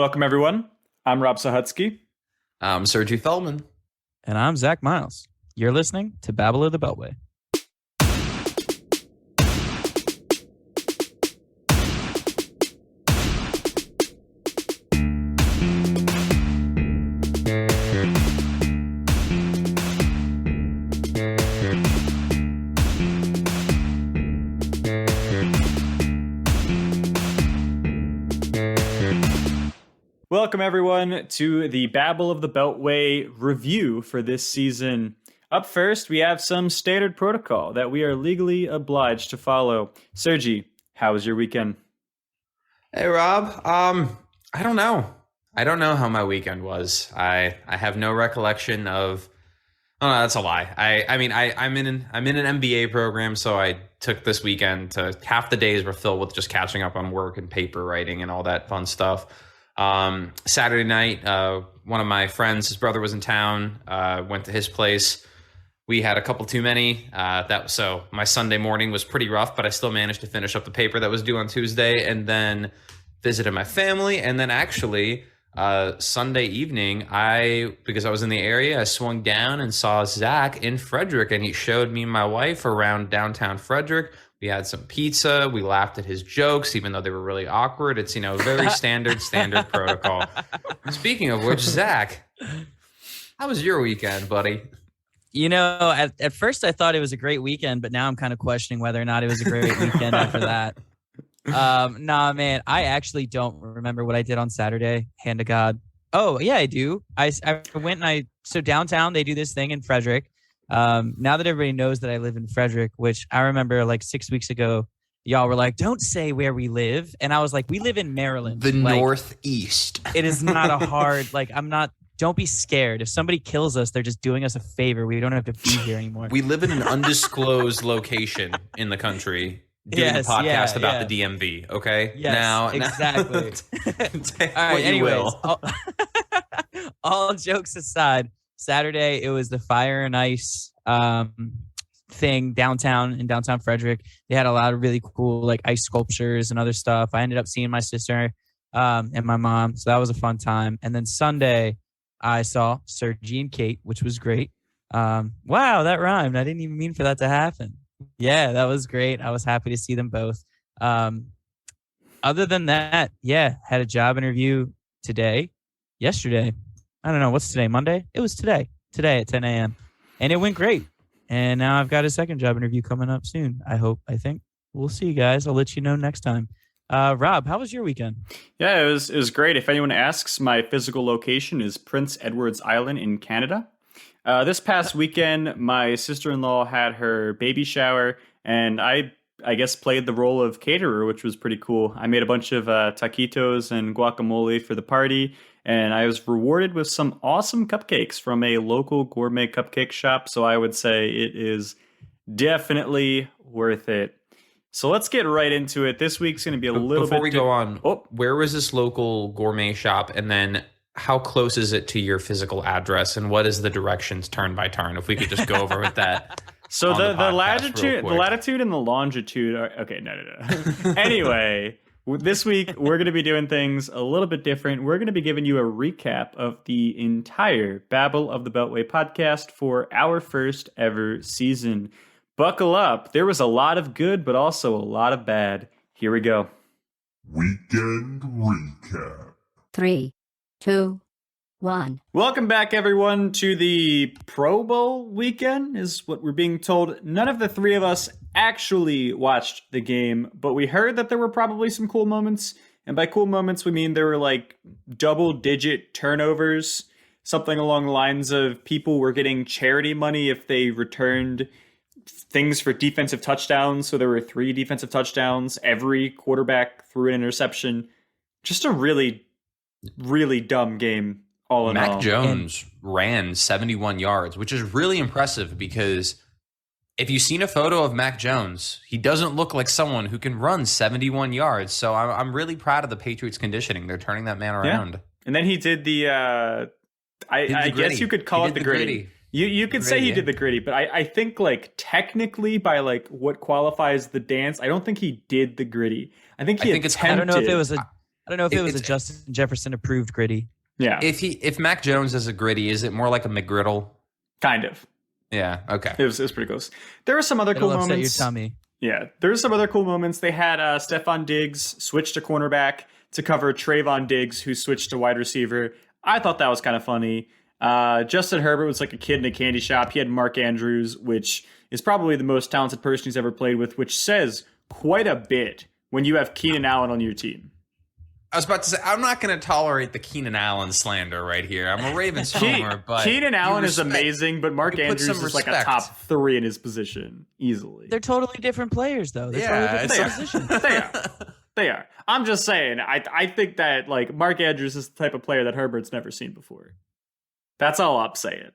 Welcome, everyone. I'm Rob Sahutsky. I'm Sergey Feldman. And I'm Zach Miles. You're listening to Babble of the Beltway. Welcome, everyone, to the Babble of the Beltway review for this season. Up first, we have some standard protocol that we are legally obliged to follow. Sergi, how was your weekend? Hey, Rob. I don't know. I don't know how my weekend was. I have no recollection of. Oh, no, that's a lie. I'm in an MBA program, so I took this weekend to half the days were filled with just catching up on work and paper writing and all that fun stuff. Saturday night, one of my friends, his brother was in town, went to his place. We had a couple too many. So my Sunday morning was pretty rough, but I still managed to finish up the paper that was due on Tuesday and then visited my family. And then actually, Sunday evening, because I was in the area, I swung down and saw Zach in Frederick, and he showed me and my wife around downtown Frederick. We had some pizza. We laughed at his jokes, even though they were really awkward. It's, very standard protocol. Speaking of which, Zach, how was your weekend, buddy? At first I thought it was a great weekend, but now I'm kind of questioning whether or not it was a great weekend after that. Nah, man, I actually don't remember what I did on Saturday. Hand to God. Oh, yeah, I do. I went and so downtown, they do this thing in Frederick. Now that everybody knows that I live in Frederick, which I remember like 6 weeks ago, y'all were like, don't say where we live. And I was like, we live in Maryland. The Northeast. It is not a hard, don't be scared. If somebody kills us, they're just doing us a favor. We don't have to be here anymore. We live in an undisclosed location in the country doing a podcast about the DMV, okay? Yes, exactly. All right, anyways, all jokes aside, Saturday, it was the Fire and Ice thing in downtown Frederick. They had a lot of really cool ice sculptures and other stuff. I ended up seeing my sister and my mom, so that was a fun time. And then Sunday, I saw Sergi and Kate, which was great. Wow, that rhymed. I didn't even mean for that to happen. Yeah, that was great. I was happy to see them both. Other than that, had a job interview yesterday. I don't know. What's today? Monday? It was today at 10 a.m. And it went great. And now I've got a second job interview coming up soon. I think. We'll see, guys. I'll let you know next time. Rob, how was your weekend? Yeah, it was great. If anyone asks, my physical location is Prince Edward's Island in Canada. This past weekend, my sister-in-law had her baby shower, and I guess played the role of caterer, which was pretty cool. I made a bunch of taquitos and guacamole for the party, and I was rewarded with some awesome cupcakes from a local gourmet cupcake shop, so I would say it is definitely worth it. So let's get right into it. This week's going to be a little bit... Before we go on, where was this local gourmet shop, and then how close is it to your physical address, and what is the directions turn by turn? If we could just go over with that. So the latitude and the longitude are... Okay, no. Anyway... This week, we're going to be doing things a little bit different. We're going to be giving you a recap of the entire Babble of the Beltway podcast for our first ever season. Buckle up. There was a lot of good, but also a lot of bad. Here we go. Weekend recap. 3, 2, 1. Welcome back, everyone, to the Pro Bowl weekend, is what we're being told. None of the three of us actually watched the game, but we heard that there were probably some cool moments. And by cool moments, we mean there were double-digit turnovers, something along the lines of people were getting charity money if they returned things for defensive touchdowns. So there were 3 defensive touchdowns. Every quarterback threw an interception. Just a really, really dumb game. Mac Jones ran 71 yards, which is really impressive because if you've seen a photo of Mac Jones, he doesn't look like someone who can run 71 yards. So I'm really proud of the Patriots conditioning. They're turning that man around. Yeah. And then he did I guess you could call it the gritty. You could say he did the gritty, but I think technically by what qualifies the dance, I don't think he did the gritty. I think he attempted. I don't know if it was I don't know if it was a Justin Jefferson approved gritty. Yeah. If Mac Jones is a gritty, is it more like a McGriddle? Kind of. Yeah. Okay. It was pretty close. There were some other It'll cool upset moments. your tummy. Yeah, there's some other cool moments. They had Stephon Diggs switch to cornerback to cover Trayvon Diggs, who switched to wide receiver. I thought that was kind of funny. Justin Herbert was like a kid in a candy shop. He had Mark Andrews, which is probably the most talented person he's ever played with, which says quite a bit when you have Keenan Allen on your team. I was about to say, I'm not going to tolerate the Keenan Allen slander right here. I'm a Ravens homer, but Keenan Allen is amazing, but Mark Andrews is like a top 3 in his position easily. They're totally different players, though. They're totally different positions. They are. I'm just saying. I think that like Mark Andrews is the type of player that Herbert's never seen before. That's all I'm saying.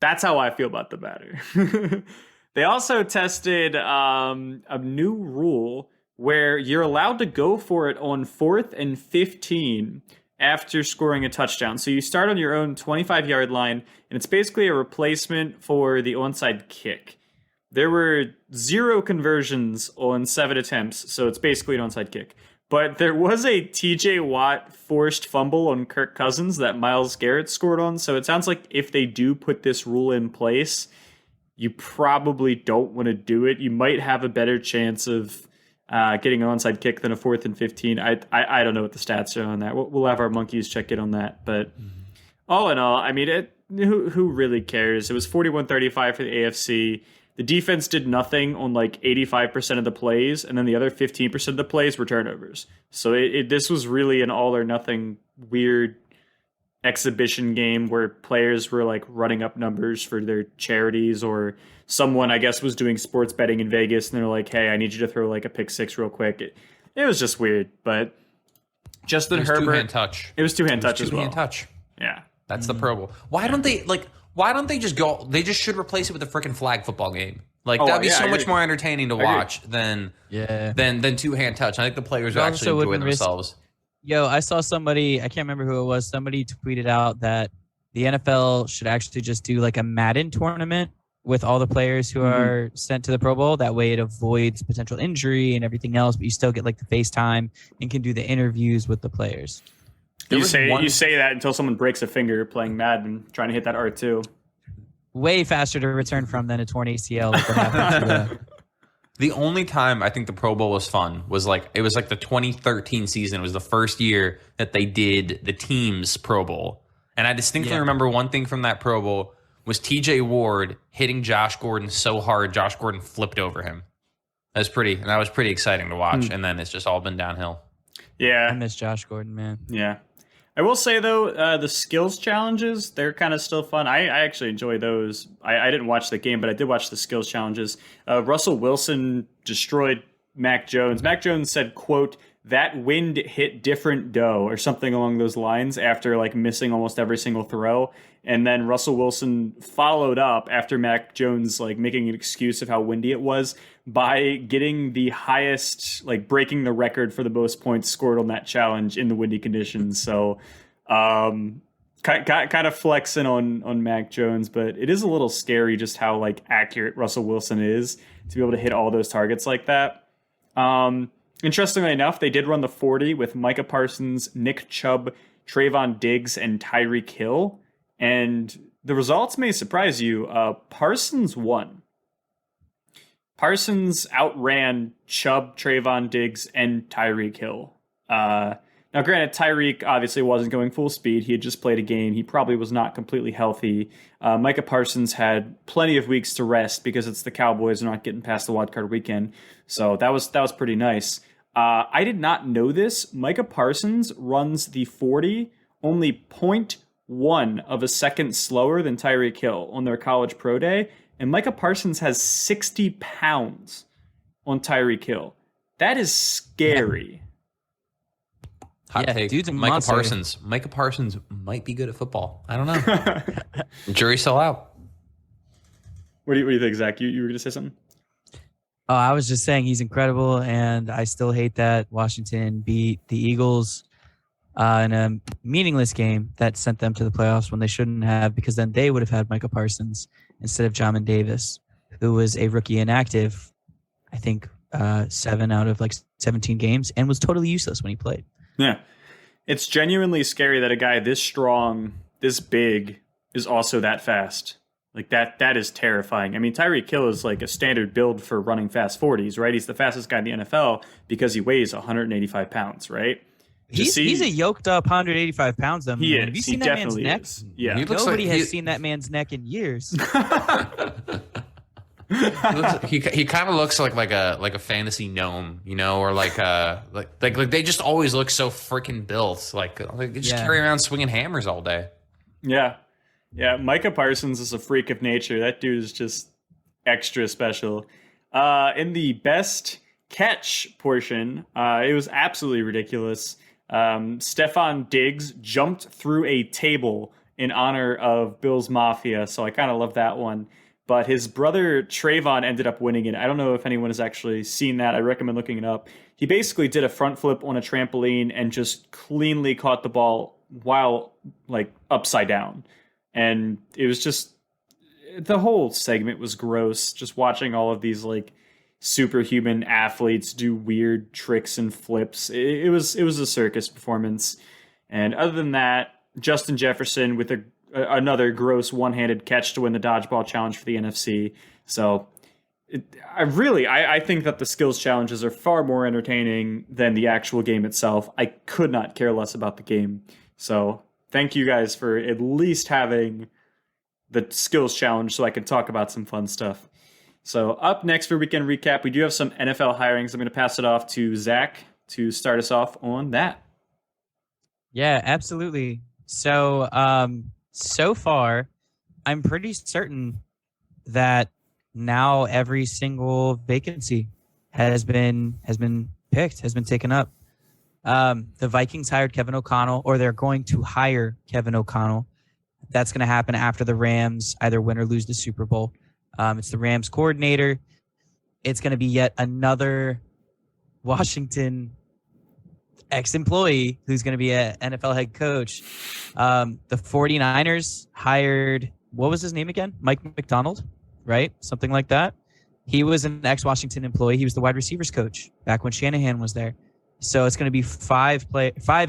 That's how I feel about the matter. They also tested a new rule where you're allowed to go for it on 4th and 15 after scoring a touchdown. So you start on your own 25-yard line, and it's basically a replacement for the onside kick. There were 0 conversions on 7 attempts, so it's basically an onside kick. But there was a TJ Watt forced fumble on Kirk Cousins that Myles Garrett scored on, so it sounds like if they do put this rule in place, you probably don't want to do it. You might have a better chance of getting an onside kick than a 4th and 15. I don't know what the stats are on that. We'll have our monkeys check in on that. But all in all, I mean, who really cares? It was 41-35 for the AFC. The defense did nothing on like 85% of the plays, and then the other 15% of the plays were turnovers. So this was really an all or nothing weird exhibition game where players were like running up numbers for their charities, or someone I guess was doing sports betting in Vegas and they're like, hey, I need you to throw like a pick 6 real quick. It was just weird, but Justin Herbert. Two-hand touch. It was two-hand touch as well. Two-hand touch. Yeah. That's the Pro Bowl. Why don't they just go? They just should replace it with a freaking flag football game. Like that'd be so much more entertaining to watch than two-hand touch. I think the players would actually enjoy themselves. Yo, I saw somebody, I can't remember who it was, somebody tweeted out that the NFL should actually just do like a Madden tournament with all the players who are sent to the Pro Bowl. That way it avoids potential injury and everything else, but you still get like the FaceTime and can do the interviews with the players. You say that until someone breaks a finger playing Madden, trying to hit that R2. Way faster to return from than a torn ACL. Like what happened to The only time I think the Pro Bowl was fun was like the 2013 season. It was the first year that they did the team's Pro Bowl. And I distinctly remember one thing from that Pro Bowl was TJ Ward hitting Josh Gordon so hard Josh Gordon flipped over him. That was pretty exciting to watch. And then it's just all been downhill. Yeah. I miss Josh Gordon, man. Yeah. I will say, though, the skills challenges, they're kind of still fun. I actually enjoy those. I didn't watch the game, but I did watch the skills challenges. Russell Wilson destroyed Mac Jones. Mac Jones said, quote, "That wind hit different dough," or something along those lines after like missing almost every single throw. And then Russell Wilson followed up after Mac Jones like making an excuse of how windy it was by getting the highest, like breaking the record for the most points scored on that challenge in the windy conditions. So kind of flexing on Mac Jones, but it is a little scary just how like accurate Russell Wilson is to be able to hit all those targets like that. Interestingly enough, they did run the 40 with Micah Parsons, Nick Chubb, Trayvon Diggs, and Tyreek Hill. And the results may surprise you. Parsons won. Parsons outran Chubb, Trayvon Diggs, and Tyreek Hill. Now, granted, Tyreek obviously wasn't going full speed. He had just played a game. He probably was not completely healthy. Micah Parsons had plenty of weeks to rest because it's the Cowboys and not getting past the wildcard weekend. So that was pretty nice. I did not know this. Micah Parsons runs the 40 only 0.1 of a second slower than Tyreek Hill on their college pro day. And Micah Parsons has 60 pounds on Tyreek Hill. That is scary. Hot take. Dude's a Micah monster. Micah Parsons might be good at football. I don't know. Jury's still out. What do you think, Zach? You were going to say something? Oh, I was just saying he's incredible, and I still hate that Washington beat the Eagles in a meaningless game that sent them to the playoffs when they shouldn't have, because then they would have had Micah Parsons instead of Jamin Davis, who was a rookie inactive, I think 7 out of like 17 games, and was totally useless when he played. Yeah. It's genuinely scary that a guy this strong, this big, is also that fast. Like that is terrifying. I mean, Tyreek Hill is like a standard build for running fast 40s, right? He's the fastest guy in the NFL because he weighs 185 pounds, right? He's a yoked up 185 pounds. Though, he man. is. Have you seen He that man's definitely neck? is. Yeah. Nobody has seen that man's neck in years. He kind of looks like a fantasy gnome, you know, or like they just always look so freaking built. Like they just carry around swinging hammers all day. Yeah. Yeah, Micah Parsons is a freak of nature. That dude is just extra special. In the best catch portion, it was absolutely ridiculous. Stephon Diggs jumped through a table in honor of Bills Mafia, so I kind of love that one. But his brother Trayvon ended up winning it. I don't know if anyone has actually seen that. I recommend looking it up. He basically did a front flip on a trampoline and just cleanly caught the ball while like upside down. And it was just, the whole segment was gross. Just watching all of these like superhuman athletes do weird tricks and flips. It was a circus performance. And other than that, Justin Jefferson with another gross one-handed catch to win the dodgeball challenge for the NFC. So I think that the skills challenges are far more entertaining than the actual game itself. I could not care less about the game. So thank you guys for at least having the skills challenge so I can talk about some fun stuff. So up next for Weekend Recap, we do have some NFL hirings. I'm going to pass it off to Zach to start us off on that. Yeah, absolutely. So, so far, I'm pretty certain that now every single vacancy has been taken up. The Vikings hired Kevin O'Connell, or they're going to hire Kevin O'Connell. That's going to happen after the Rams either win or lose the Super Bowl. It's the Rams coordinator. It's going to be yet another Washington ex-employee who's going to be an NFL head coach. The 49ers hired, what was his name again? Mike McDonald, right? Something like that. He was an ex-Washington employee. He was the wide receivers coach back when Shanahan was there. So it's going to be five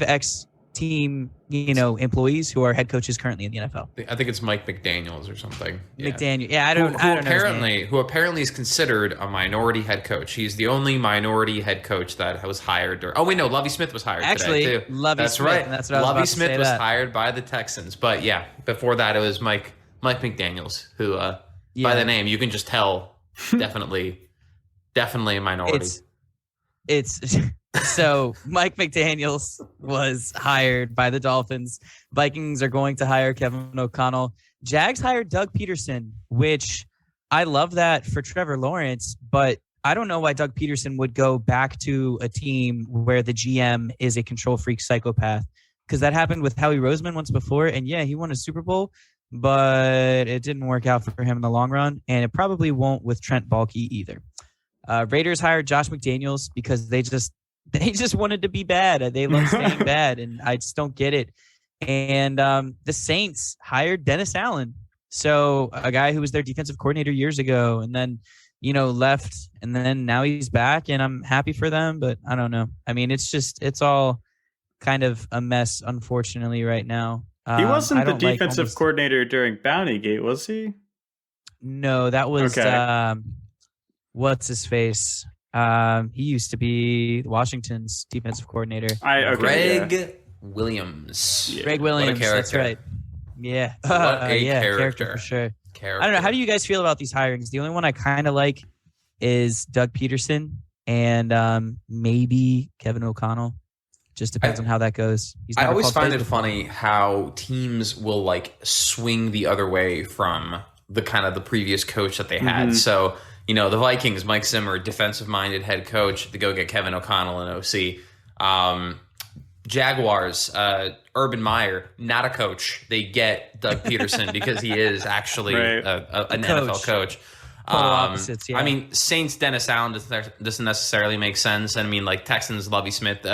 ex-team, employees who are head coaches currently in the NFL. I think it's Mike McDaniels or something. Yeah. McDaniel. Yeah, I don't know. Who apparently is considered a minority head coach. He's the only minority head coach that was hired. Lovie Smith was hired today, too. Lovie Smith. Right. That's what I was Lovie about Smith to say was that. hired by the Texans. But yeah, before that it was Mike McDaniels, who by the name you can just tell definitely a minority. It's so Mike McDaniels was hired by the Dolphins. Vikings are going to hire Kevin O'Connell. Jags hired Doug Peterson, which I love that for Trevor Lawrence, but I don't know why Doug Peterson would go back to a team where the GM is a control freak psychopath, because that happened with Howie Roseman once before, and yeah, he won a Super Bowl, but it didn't work out for him in the long run, and it probably won't with Trent Baalke either. Raiders hired Josh McDaniels because they just wanted to be bad. They love staying bad, and I just don't get it. And the Saints hired Dennis Allen, so a guy who was their defensive coordinator years ago, and then left, and then now he's back, and I'm happy for them. But I don't know. I mean, it's all kind of a mess, unfortunately, right now. He wasn't the defensive coordinator during Bountygate, was he? No, that was okay. What's his face? He used to be Washington's defensive coordinator. Greg Williams. Yeah. Greg Williams, that's right. Yeah. What a character for sure. I don't know. How do you guys feel about these hirings? The only one I kind of like is Doug Peterson and maybe Kevin O'Connell. Just depends on how that goes. I always find it funny how teams will like swing the other way from the kind of the previous coach that they had. Mm-hmm. So, the Vikings, Mike Zimmer, defensive-minded head coach, to go get Kevin O'Connell in OC. Jaguars, Urban Meyer, not a coach. They get Doug Peterson because he is actually an NFL coach. Opposites, yeah. I mean, Saints, Dennis Allen doesn't necessarily make sense. And I mean, like Texans, Lovie Smith,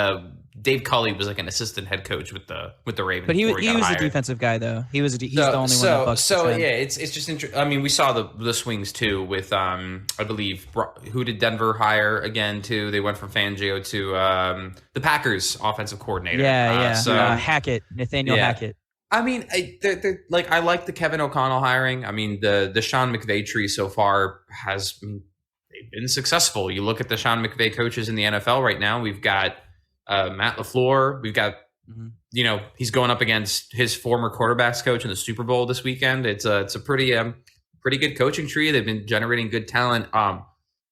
Dave Culley was like an assistant head coach with the Ravens. But he was a hired. defensive guy though. He's the only one that Bucks defend. Yeah, it's just interesting. I mean, we saw the swings too with I believe who did Denver hire again too? They went from Fangio to the Packers offensive coordinator. Hackett, Nathaniel Hackett. I mean, they're like I like the Kevin O'Connell hiring. I mean, the Sean McVay tree so far they've been successful. You look at the Sean McVay coaches in the NFL right now. We've got Matt LaFleur. We've got, he's going up against his former quarterbacks coach in the Super Bowl this weekend. It's a pretty good coaching tree. They've been generating good talent.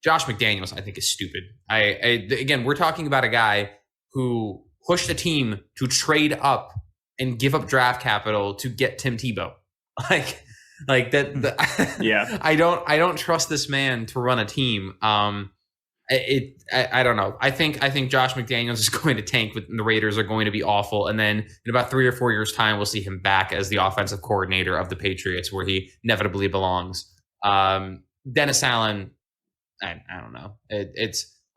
Josh McDaniels, I think, is stupid. Again, we're talking about a guy who pushed a team to trade up and give up draft capital to get Tim Tebow. Like that. Yeah. I don't trust this man to run a team. I don't know. I think Josh McDaniels is going to tank, and the Raiders are going to be awful. And then in about 3 or 4 years' time, we'll see him back as the offensive coordinator of the Patriots, where he inevitably belongs. Dennis Allen, I don't know.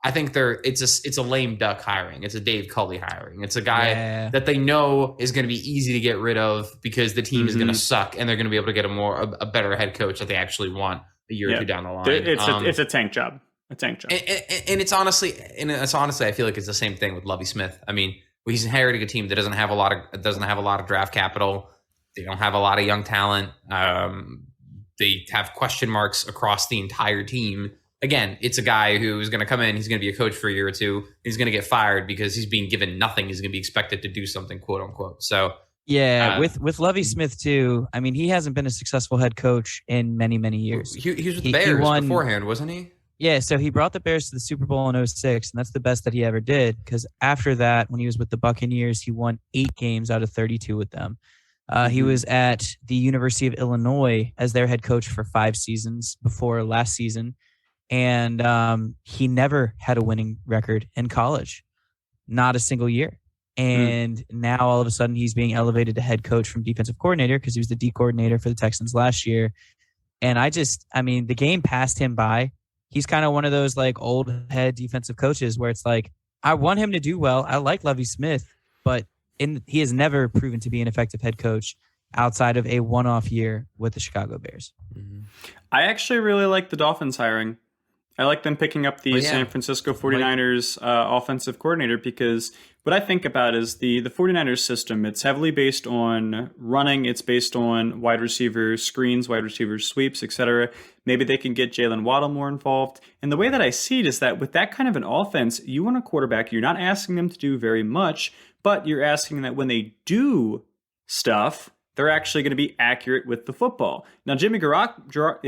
I think it's a lame duck hiring. It's a Dave Culley hiring. It's a guy that they know is going to be easy to get rid of because the team is going to suck, and they're going to be able to get a better head coach that they actually want a year or two down the line. It's a tank job. A tank job. And it's honestly, I feel like it's the same thing with Lovie Smith. I mean, he's inheriting a team that doesn't have a lot of draft capital. They don't have a lot of young talent. They have question marks across the entire team. Again, it's a guy who's going to come in. He's going to be a coach for a year or two. He's going to get fired because he's being given nothing. He's going to be expected to do something, quote unquote. So with Lovie Smith too. I mean, he hasn't been a successful head coach in many, many years. He was with the Bears beforehand, wasn't he? Yeah, so he brought the Bears to the Super Bowl in 2006, and that's the best that he ever did, because after that, when he was with the Buccaneers, he won 8 games out of 32 with them. He was at the University of Illinois as their head coach for 5 seasons before last season, and he never had a winning record in college, not a single year. And now all of a sudden he's being elevated to head coach from defensive coordinator because he was the D coordinator for the Texans last year. And the game passed him by. He's kind of one of those like old head defensive coaches where it's like, I want him to do well. I like Lovie Smith, but he has never proven to be an effective head coach outside of a one-off year with the Chicago Bears. I actually really like the Dolphins hiring. I like them picking up the San Francisco 49ers offensive coordinator, because what I think about is the 49ers system. It's heavily based on running. It's based on wide receiver screens, wide receiver sweeps, etc. Maybe they can get Jalen Waddle more involved. And the way that I see it is that with that kind of an offense, you want a quarterback. You're not asking them to do very much, but you're asking that when they do stuff, they're actually going to be accurate with the football. Now, Jimmy Garoppolo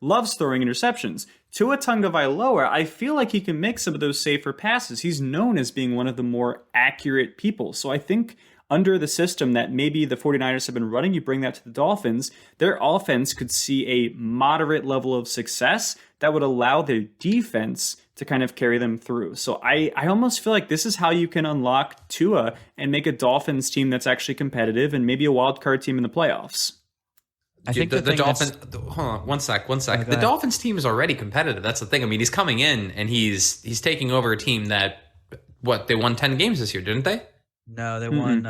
loves throwing interceptions. Tua Tagovailoa, I feel like he can make some of those safer passes. He's known as being one of the more accurate people. So I think under the system that maybe the 49ers have been running, you bring that to the Dolphins, their offense could see a moderate level of success that would allow their defense to kind of carry them through. So I almost feel like this is how you can unlock Tua and make a Dolphins team that's actually competitive and maybe a wild card team in the playoffs. I think the Dolphins. Hold on, one sec. The Dolphins team is already competitive. That's the thing. I mean, he's coming in and he's taking over a team that they won 10 games this year, didn't they? No, they won.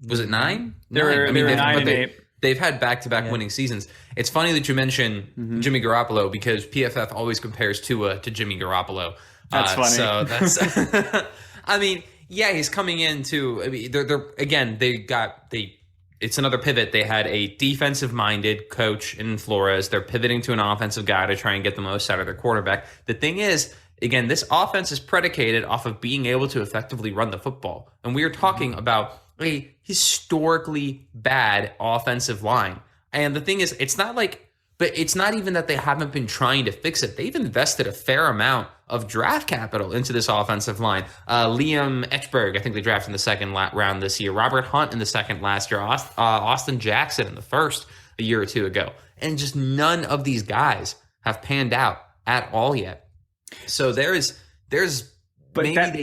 Was it 9? They were 9 and 8. They've had back-to-back winning seasons. It's funny that you mention Jimmy Garoppolo, because PFF always compares Tua to Jimmy Garoppolo. That's funny. So that's. I mean, yeah, he's coming in too. I mean, it's another pivot. They had a defensive-minded coach in Flores. They're pivoting to an offensive guy to try and get the most out of their quarterback. The thing is, again, this offense is predicated off of being able to effectively run the football. And we are talking about a historically bad offensive line. And the thing is, it's not even that they haven't been trying to fix it. They've invested a fair amount of draft capital into this offensive line. Liam Etchberg, I think they drafted in the second round this year. Robert Hunt in the second last year. Austin Jackson in the first a year or two ago. And just none of these guys have panned out at all yet. So they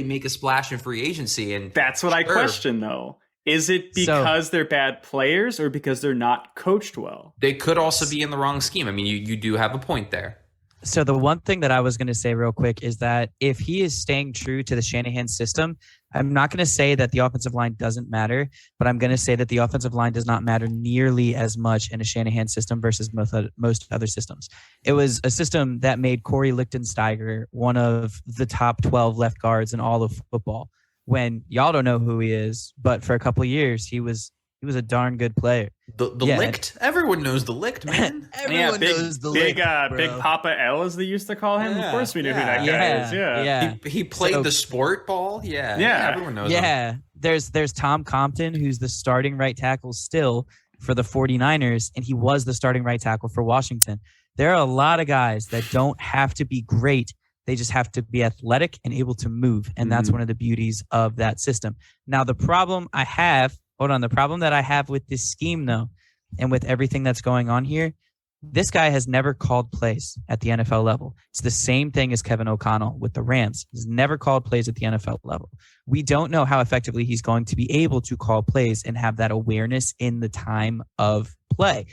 make a splash in free agency, and that's what I question, though. Is it because they're bad players or because they're not coached well? They could also be in the wrong scheme. I mean, you do have a point there. So the one thing that I was going to say real quick is that if he is staying true to the Shanahan system, I'm not going to say that the offensive line doesn't matter, but I'm going to say that the offensive line does not matter nearly as much in a Shanahan system versus most other systems. It was a system that made Corey Lichtensteiger one of the top 12 left guards in all of football. When y'all don't know who he is, but for a couple of years, he was a darn good player. The licked? Everyone knows the licked, man. Everyone knows the licked, bro. Big Papa L, as they used to call him. Yeah, Of course we knew who that guy is. Yeah. He played the sport ball. Yeah. Everyone knows him. Yeah. There's Tom Compton, who's the starting right tackle still for the 49ers, and he was the starting right tackle for Washington. There are a lot of guys that don't have to be great. They just have to be athletic and able to move, and that's one of the beauties of that system. Now, the problem that I have with this scheme, though, and with everything that's going on here, this guy has never called plays at the NFL level. It's the same thing as Kevin O'Connell with the Rams. He's never called plays at the NFL level. We don't know how effectively he's going to be able to call plays and have that awareness in the time of play.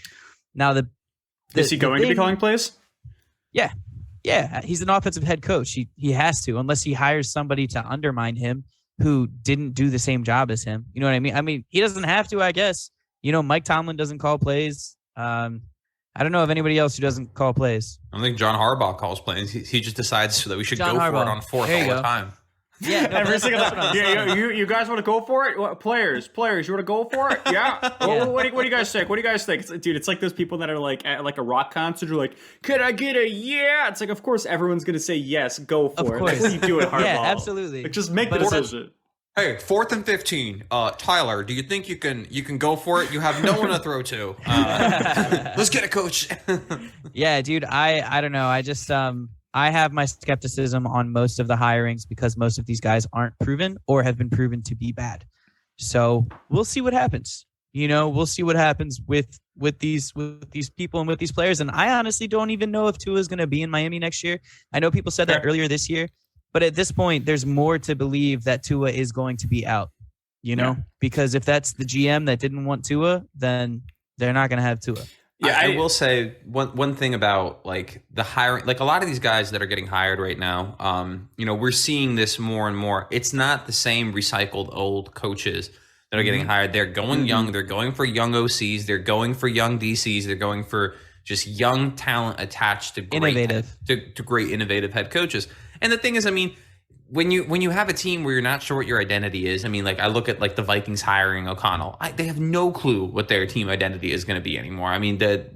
Now, is he going to be calling plays? Yeah. Yeah, he's an offensive head coach. He has to, unless he hires somebody to undermine him who didn't do the same job as him. You know what I mean? I mean, he doesn't have to, I guess. Mike Tomlin doesn't call plays. I don't know of anybody else who doesn't call plays. I don't think John Harbaugh calls plays. He just decides so that we should John go Harbaugh. for it on fourth all the time. Yeah, no, every single time. You guys want to go for it? What, players, you want to go for it? Yeah. What do you guys think? Dude, it's like those people that are like at like a rock concert. Are like, could I get a yeah? It's like, of course, everyone's gonna say yes. Go for it. That's what you do at Harbaugh. Yeah, absolutely. Like, just make the decision. Hey, 4th and 15. Tyler, do you think you can go for it? You have no one to throw to. Let's get it, coach. Yeah, dude. I don't know. I just I have my skepticism on most of the hirings because most of these guys aren't proven or have been proven to be bad. So we'll see what happens. We'll see what happens with these people and with these players. And I honestly don't even know if Tua is going to be in Miami next year. I know people said that earlier this year, but at this point, there's more to believe that Tua is going to be out. Because if that's the GM that didn't want Tua, then they're not going to have Tua. Yeah, I will say one thing about like the hiring, like a lot of these guys that are getting hired right now, we're seeing this more and more. It's not the same recycled old coaches that are getting hired. They're going young. They're going for young OCs. They're going for young DCs. They're going for just young talent attached to great innovative head coaches. And the thing is, I mean, when you have a team where you're not sure what your identity is, I mean, like I look at like the Vikings hiring O'Connell, they have no clue what their team identity is going to be anymore. I mean, the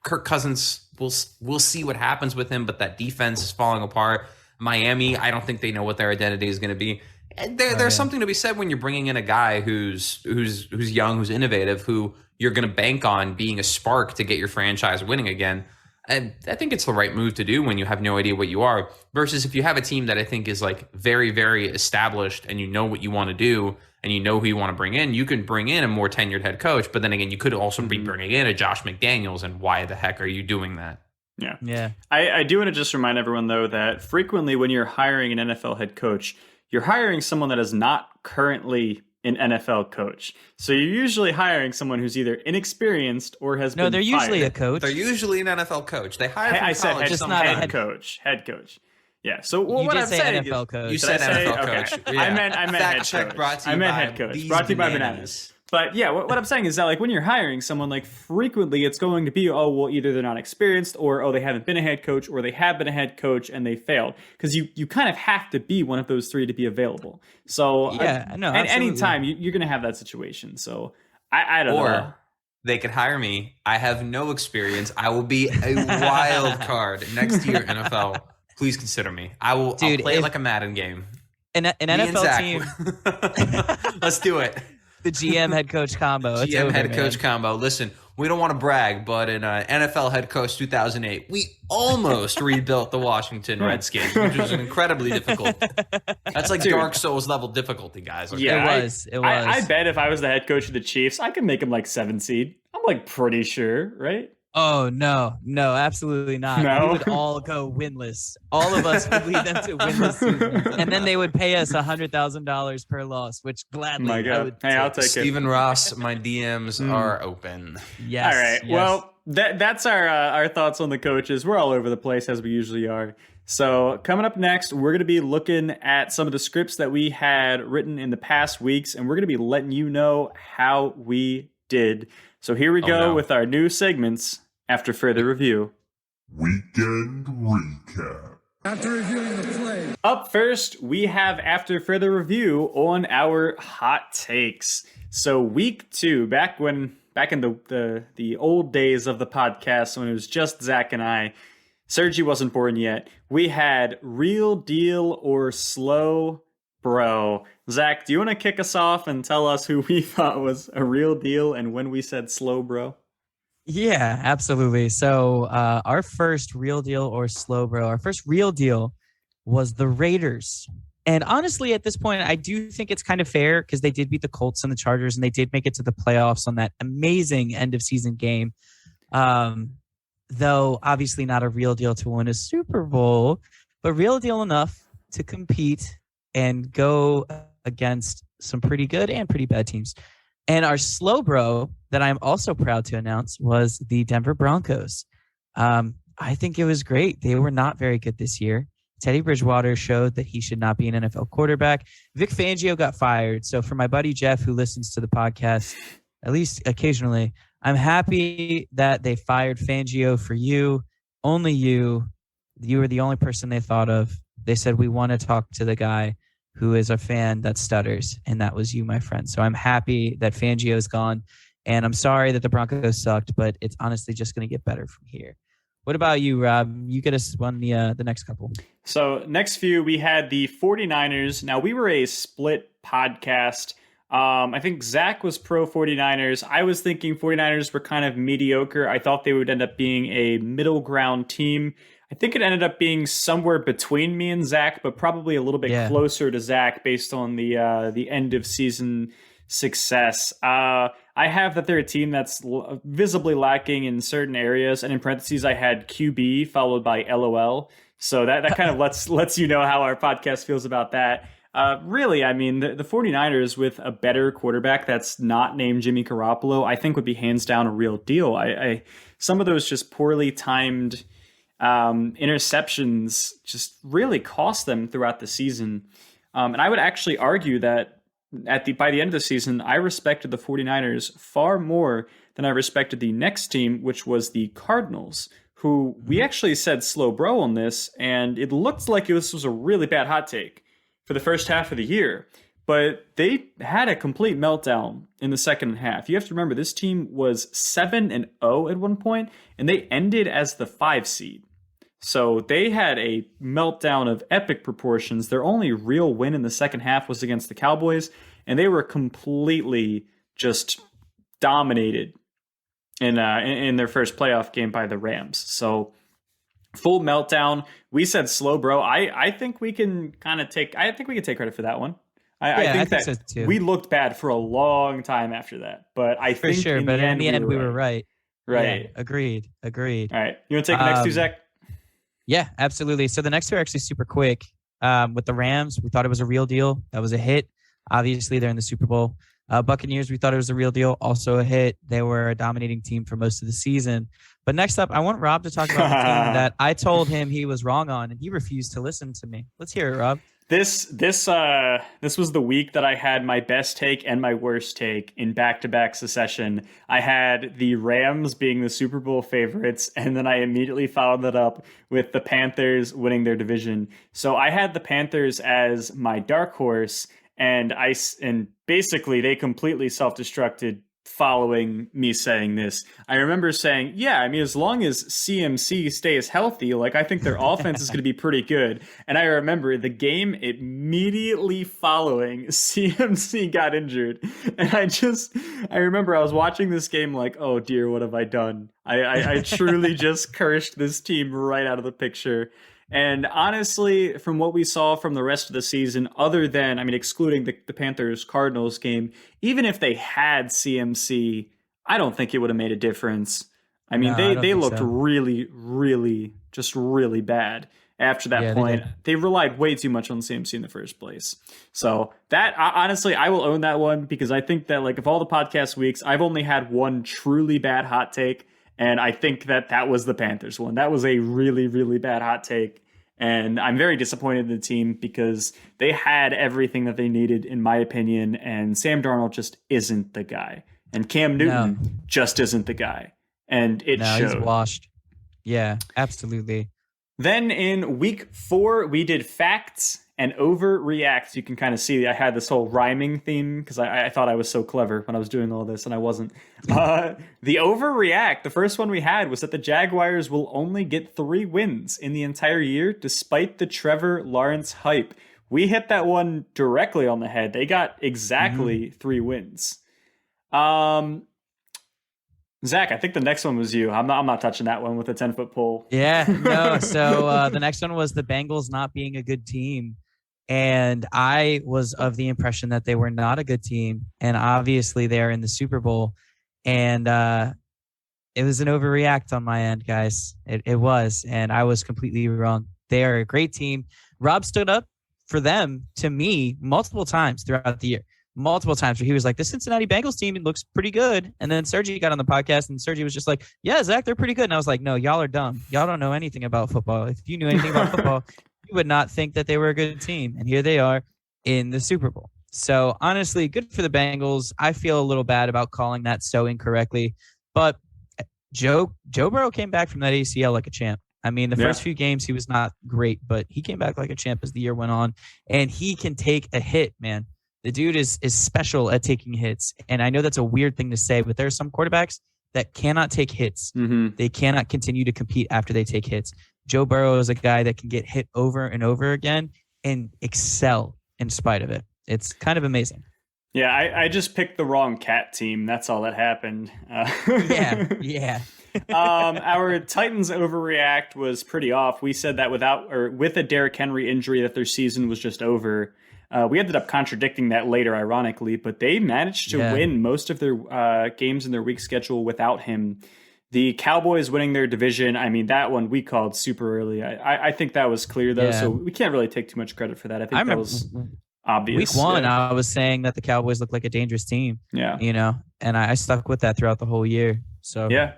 Kirk Cousins, we'll see what happens with him, but that defense is falling apart. Miami, I don't think they know what their identity is going to be. And there's something to be said when you're bringing in a guy who's young, who's innovative, who you're going to bank on being a spark to get your franchise winning again. And I think it's the right move to do when you have no idea what you are, versus if you have a team that I think is like very, very established and you know what you want to do and you know who you want to bring in, you can bring in a more tenured head coach. But then again, you could also be bringing in a Josh McDaniels, and why the heck are you doing that? Yeah. I do want to just remind everyone, though, that frequently when you're hiring an NFL head coach, you're hiring someone that is not currently an NFL coach. So you're usually hiring someone who's either inexperienced or has been they're usually fired. a coach. They're usually an NFL coach. They hire from I said college. just not a head coach. Head coach. Yeah. So you what did I'm say saying NFL is, coach. You said NFL coach. Okay. Yeah. I meant Fact head check coach. brought to you I meant by head coach. these Brought to you by bananas. Bananas. But yeah, what I'm saying is that like when you're hiring someone, like frequently it's going to be, either they're not experienced or they haven't been a head coach or they have been a head coach and they failed. Because you kind of have to be one of those three to be available. So yeah, no, and anytime you're going to have that situation. So I don't know. Or they could hire me. I have no experience. I will be a wild card next year NFL. Please consider me. I'll play it like a Madden game. An NFL team. Let's do it. The GM head coach combo. It's over, head coach combo. Listen, we don't want to brag, but in NFL head coach 2008, we almost rebuilt the Washington Redskins, which was an incredibly difficult. That's like Dark Souls level difficulty, guys. Okay? Yeah, it was. I bet if I was the head coach of the Chiefs, I could make him like 7 seed. I'm like pretty sure, right? Oh, no, absolutely not. No? We would all go winless. All of us would lead them to winless seasons. And then they would pay us $100,000 per loss, which gladly My I God. would Hey, I'll take. take it. Stephen Ross, my DMs are open. Yes. All right. yes. Well, that's our thoughts on the coaches. We're all over the place as we usually are. So coming up next, we're going to be looking at some of the scripts that we had written in the past weeks, and we're going to be letting you know how we did. So here we go with our new segments after further review. Weekend Recap. After reviewing the play. Up first, we have after further review on our hot takes. So week 2, back in the old days of the podcast when it was just Zach and I, Sergi wasn't born yet, we had real deal or slow bro. Zach, do you want to kick us off and tell us who we thought was a real deal and when we said slow bro? Yeah, absolutely. So our first real deal or slow bro, our first real deal was the Raiders. And honestly, at this point, I do think it's kind of fair because they did beat the Colts and the Chargers, and they did make it to the playoffs on that amazing end of season game. Though obviously not a real deal to win a Super Bowl, but real deal enough to compete and go against some pretty good and pretty bad teams. And our slow bro that I'm also proud to announce was the Denver Broncos. I think it was great. They were not very good this year. Teddy Bridgewater showed that he should not be an NFL quarterback. Vic Fangio got fired. So for my buddy Jeff, who listens to the podcast, at least occasionally, I'm happy that they fired Fangio for you. Only you. You were the only person they thought of. They said, we want to talk to the guy who is a fan that stutters. And that was you, my friend. So I'm happy that Fangio is gone. And I'm sorry that the Broncos sucked, but it's honestly just going to get better from here. What about you, Rob? You get us one the next couple. So next few, we had the 49ers. Now, we were a split podcast. I think Zach was pro 49ers. I was thinking 49ers were kind of mediocre. I thought they would end up being a middle ground team. I think it ended up being somewhere between me and Zach, but probably a little bit closer to Zach based on the end of season success. I have that they're a team that's visibly lacking in certain areas, and in parentheses, I had QB followed by LOL. So that kind of lets you know how our podcast feels about that. Really, I mean, the 49ers with a better quarterback that's not named Jimmy Garoppolo, I think would be hands down a real deal. Some of those just poorly timed interceptions just really cost them throughout the season. And I would actually argue that by the end of the season, I respected the 49ers far more than I respected the next team, which was the Cardinals, who we actually said slow bro on this, and it looked like this was a really bad hot take for the first half of the year. But they had a complete meltdown in the second half. You have to remember, this team was 7-0 at one point, and they ended as the 5 seed. So they had a meltdown of epic proportions. Their only real win in the second half was against the Cowboys, and they were completely just dominated in their first playoff game by the Rams. So full meltdown. We said slow bro. I think we can kind of take credit for that one. I think so too. We looked bad for a long time after that, but I think for sure. In but the in the end, we were right. Right. Yeah, agreed. All right. You want to take the next two, Zach? Yeah, absolutely. So the next two are actually super quick. With the Rams, we thought it was a real deal. That was a hit. Obviously, they're in the Super Bowl. Buccaneers, we thought it was a real deal. Also a hit. They were a dominating team for most of the season. But next up, I want Rob to talk about the team that I told him he was wrong on, and he refused to listen to me. Let's hear it, Rob. This was the week that I had my best take and my worst take in back-to-back succession. I had the Rams being the Super Bowl favorites, and then I immediately followed that up with the Panthers winning their division. So I had the Panthers as my dark horse, and basically they completely self-destructed following me saying this. I remember saying, yeah, I mean, as long as CMC stays healthy, like I think their offense is going to be pretty good. And I remember the game immediately following CMC got injured. And I remember I was watching this game like, oh dear, what have I done? I truly just cursed this team right out of the picture. And honestly, from what we saw from the rest of the season, excluding the Panthers-Cardinals game, even if they had CMC, I don't think it would have made a difference. I mean, No, I don't they think looked so. really, really, just really bad after that Yeah, point. did. They relied way too much on CMC in the first place. So that, honestly, I will own that one because I think that, like, of all the podcast weeks, I've only had one truly bad hot take, and I think that was the Panthers one. That was a really, really bad hot take, and I'm very disappointed in the team because they had everything that they needed, in my opinion, and Sam Darnold just isn't the guy. And Cam Newton just isn't the guy. And it showed. He's washed. Yeah, absolutely. Then in week 4, we did facts and overreacts. You can kind of see I had this whole rhyming theme because I thought I was so clever when I was doing all this, and I wasn't. The overreact, the first one we had was that the Jaguars will only get 3 wins in the entire year, despite the Trevor Lawrence hype. We hit that one directly on the head. They got exactly 3 wins. Zach, I think the next one was you. I'm not touching that one with a 10-foot pole. Yeah, no. So the next one was the Bengals not being a good team. And I was of the impression that they were not a good team. And obviously they're in the Super Bowl. And it was an overreact on my end, guys. It was. And I was completely wrong. They are a great team. Rob stood up for them to me multiple times throughout the year. Multiple times where he was like, the Cincinnati Bengals team, it looks pretty good. And then Sergi got on the podcast and Sergi was just like, yeah, Zach, they're pretty good. And I was like, no, y'all are dumb. Y'all don't know anything about football. If you knew anything about football, you would not think that they were a good team. And here they are in the Super Bowl. So honestly, good for the Bengals. I feel a little bad about calling that so incorrectly. But Joe Burrow came back from that ACL like a champ. I mean, the first few games, he was not great, but he came back like a champ as the year went on. And he can take a hit, man. The dude is special at taking hits. And I know that's a weird thing to say, but there are some quarterbacks that cannot take hits. Mm-hmm. They cannot continue to compete after they take hits. Joe Burrow is a guy that can get hit over and over again and excel in spite of it. It's kind of amazing. Yeah, I just picked the wrong cat team. That's all that happened. Yeah. Our Titans overreact was pretty off. We said that with a Derrick Henry injury that their season was just over. We ended up contradicting that later, ironically, but they managed to win most of their games in their week schedule without him. The Cowboys winning their division, I mean, that one we called super early. I think that was clear, though, so we can't really take too much credit for that. I think that was obvious. Week 1, I was saying that the Cowboys looked like a dangerous team. Yeah. You know, and I stuck with that throughout the whole year. So yeah.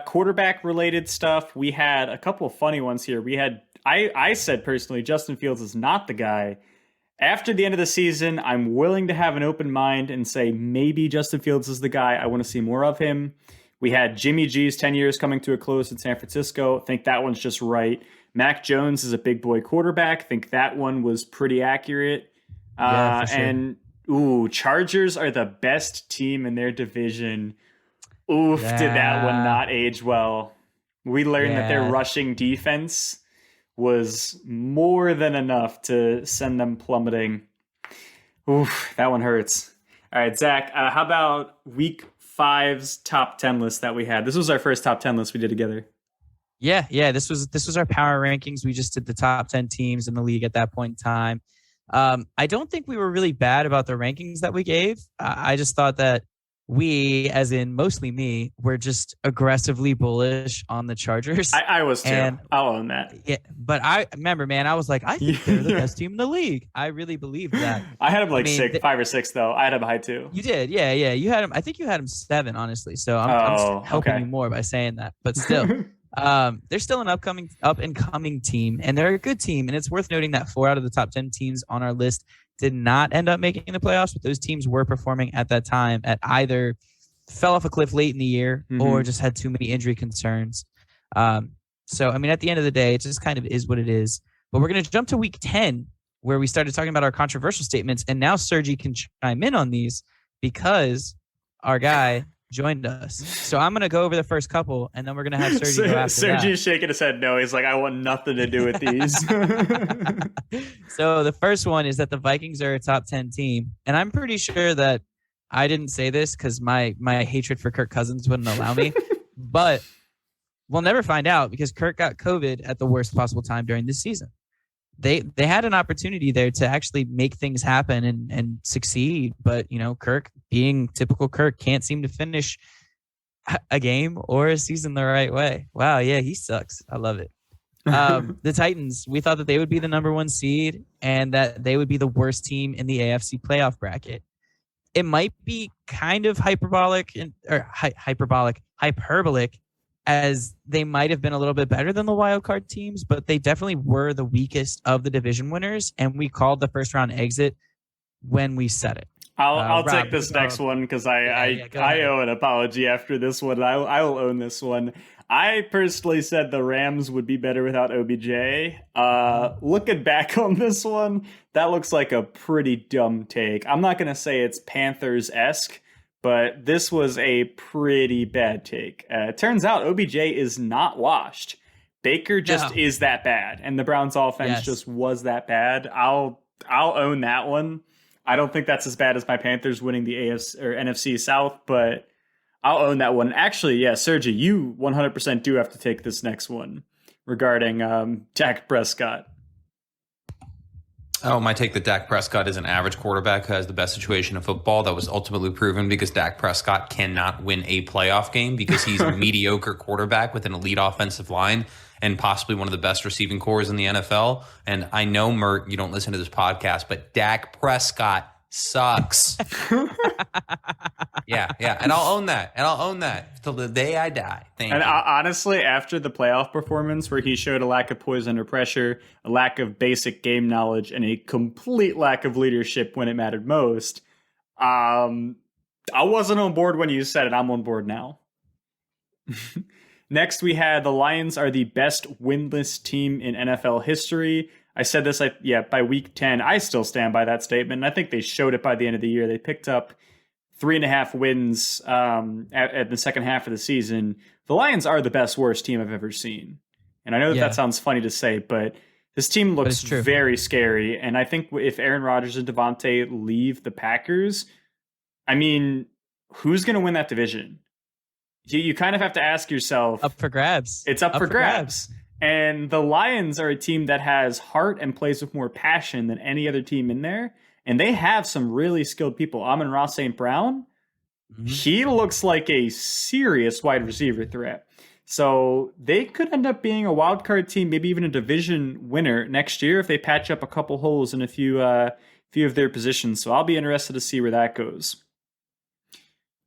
Quarterback-related stuff, we had a couple of funny ones here. I said personally, Justin Fields is not the guy. After the end of the season, I'm willing to have an open mind and say maybe Justin Fields is the guy. I want to see more of him. We had Jimmy G's 10 years coming to a close in San Francisco. I think that one's just right. Mac Jones is a big boy quarterback. I think that one was pretty accurate. For sure. And, Chargers are the best team in their division. Did that one not age well. We learned that their rushing defense was more than enough to send them plummeting. That one hurts. All right, Zach, how about week 5's top 10 list that we had? This was our first top 10 list we did together. Yeah. This was our power rankings. We just did the top 10 teams in the league at that point in time. I don't think we were really bad about the rankings that we gave. I just thought that we, as in mostly me, were just aggressively bullish on the Chargers. I was too. And, I'll own that. Yeah, but I remember, man, I was like, I think they're the best team in the league. I really believed that. I had them 5 or 6, though. I had them high too. You did, yeah. You had them. I think you had them 7, honestly. So I'm helping you more by saying that. But still, they're still an up and coming team, and they're a good team. And it's worth noting that 4 out of the top 10 teams on our list did not end up making the playoffs, but those teams were performing at that time at either fell off a cliff late in the year or just had too many injury concerns. So, I mean, at the end of the day, it just kind of is what it is. But we're going to jump to week 10, where we started talking about our controversial statements. And now Sergi can chime in on these because our guy joined us. So I'm going to go over the first couple, and then we're going to have Sergi go after Sergi's shaking his head no. He's like, I want nothing to do with these. So the first one is that the Vikings are a top 10 team. And I'm pretty sure that I didn't say this because my hatred for Kirk Cousins wouldn't allow me. But we'll never find out because Kirk got COVID at the worst possible time during this season. They had an opportunity there to actually make things happen and succeed. But, Kirk, being typical Kirk, can't seem to finish a game or a season the right way. Wow, yeah, he sucks. I love it. The Titans, we thought that they would be the number 1 seed and that they would be the worst team in the AFC playoff bracket. It might be kind of hyperbolic, as they might have been a little bit better than the wild card teams, but they definitely were the weakest of the division winners, and we called the first round exit when we said it. I'll Rob, take this next one because I owe an apology after this one. I will own this one. I personally said the Rams would be better without OBJ. Looking back on this one, that looks like a pretty dumb take. I'm not going to say it's Panthers-esque, but this was a pretty bad take. It turns out OBJ is not washed. Baker just is that bad, and the Browns offense just was that bad. I'll own that one. I don't think that's as bad as my Panthers winning the AFC or NFC South, but I'll own that one. Actually, yeah, Sergi, you 100% do have to take this next one regarding Dak Prescott. Oh, my take that Dak Prescott is an average quarterback who has the best situation in football. That was ultimately proven because Dak Prescott cannot win a playoff game because he's a mediocre quarterback with an elite offensive line and possibly one of the best receiving cores in the NFL. And I know, Mert, you don't listen to this podcast, but Dak Prescott sucks. Yeah. And I'll own that till the day I die. Thank you. Honestly, after the playoff performance where he showed a lack of poise under pressure, a lack of basic game knowledge, and a complete lack of leadership when it mattered most, I wasn't on board when you said it. I'm on board now. Next, we had the Lions are the best winless team in NFL history. I said this, by week 10. I still stand by that statement. And I think they showed it by the end of the year. They picked up 3.5 wins at the second half of the season. The Lions are the best, worst team I've ever seen. And I know that sounds funny to say, but this team looks very scary. And I think if Aaron Rodgers and Devontae leave the Packers, I mean, who's going to win that division? You kind of have to ask yourself. Up for grabs. It's up for grabs. And the Lions are a team that has heart and plays with more passion than any other team in there. And they have some really skilled people. Amon-Ra St. Brown, he looks like a serious wide receiver threat. So they could end up being a wild card team, maybe even a division winner next year if they patch up a couple holes in a few of their positions. So I'll be interested to see where that goes.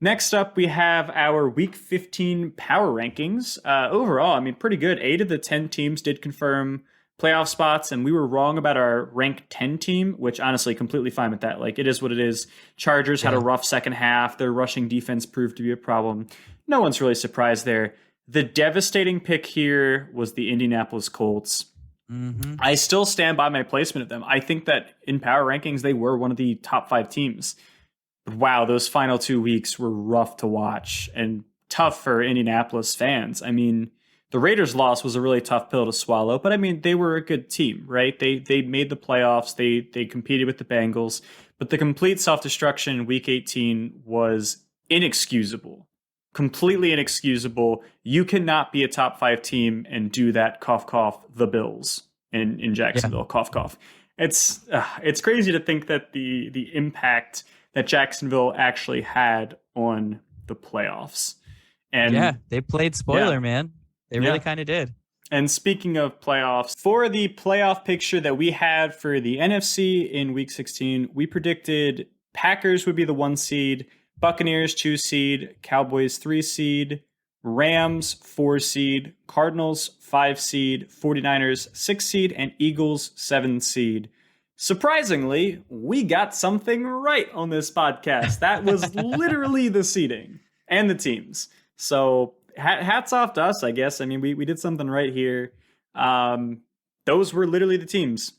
Next up, we have our Week 15 power rankings. Overall, I mean, pretty good. 8 of the 10 teams did confirm playoff spots, and we were wrong about our rank 10 team, which honestly, completely fine with that. Like, it is what it is. Chargers had a rough second half. Their rushing defense proved to be a problem. No one's really surprised there. The devastating pick here was the Indianapolis Colts. I still stand by my placement of them. I think that in power rankings, they were one of the top 5 teams. Wow, those final 2 weeks were rough to watch and tough for Indianapolis fans. I mean, the Raiders' loss was a really tough pill to swallow, but I mean, they were a good team, right? They made the playoffs. They competed with the Bengals, but the complete self-destruction in Week 18 was inexcusable, completely inexcusable. You cannot be a top 5 team and do that. Cough, cough. The Bills in Jacksonville. Cough, cough. It's crazy to think that the impact that Jacksonville actually had on the playoffs. And they played spoiler, man. They really kind of did. And speaking of playoffs, for the playoff picture that we had for the NFC in Week 16, we predicted Packers would be the 1 seed, Buccaneers 2 seed, Cowboys 3 seed, Rams 4 seed, Cardinals 5 seed, 49ers 6 seed, and Eagles 7 seed. Surprisingly, we got something right on this podcast. That was literally the seeding and the teams. So hats off to us, I guess. I mean, we did something right here. Those were literally the teams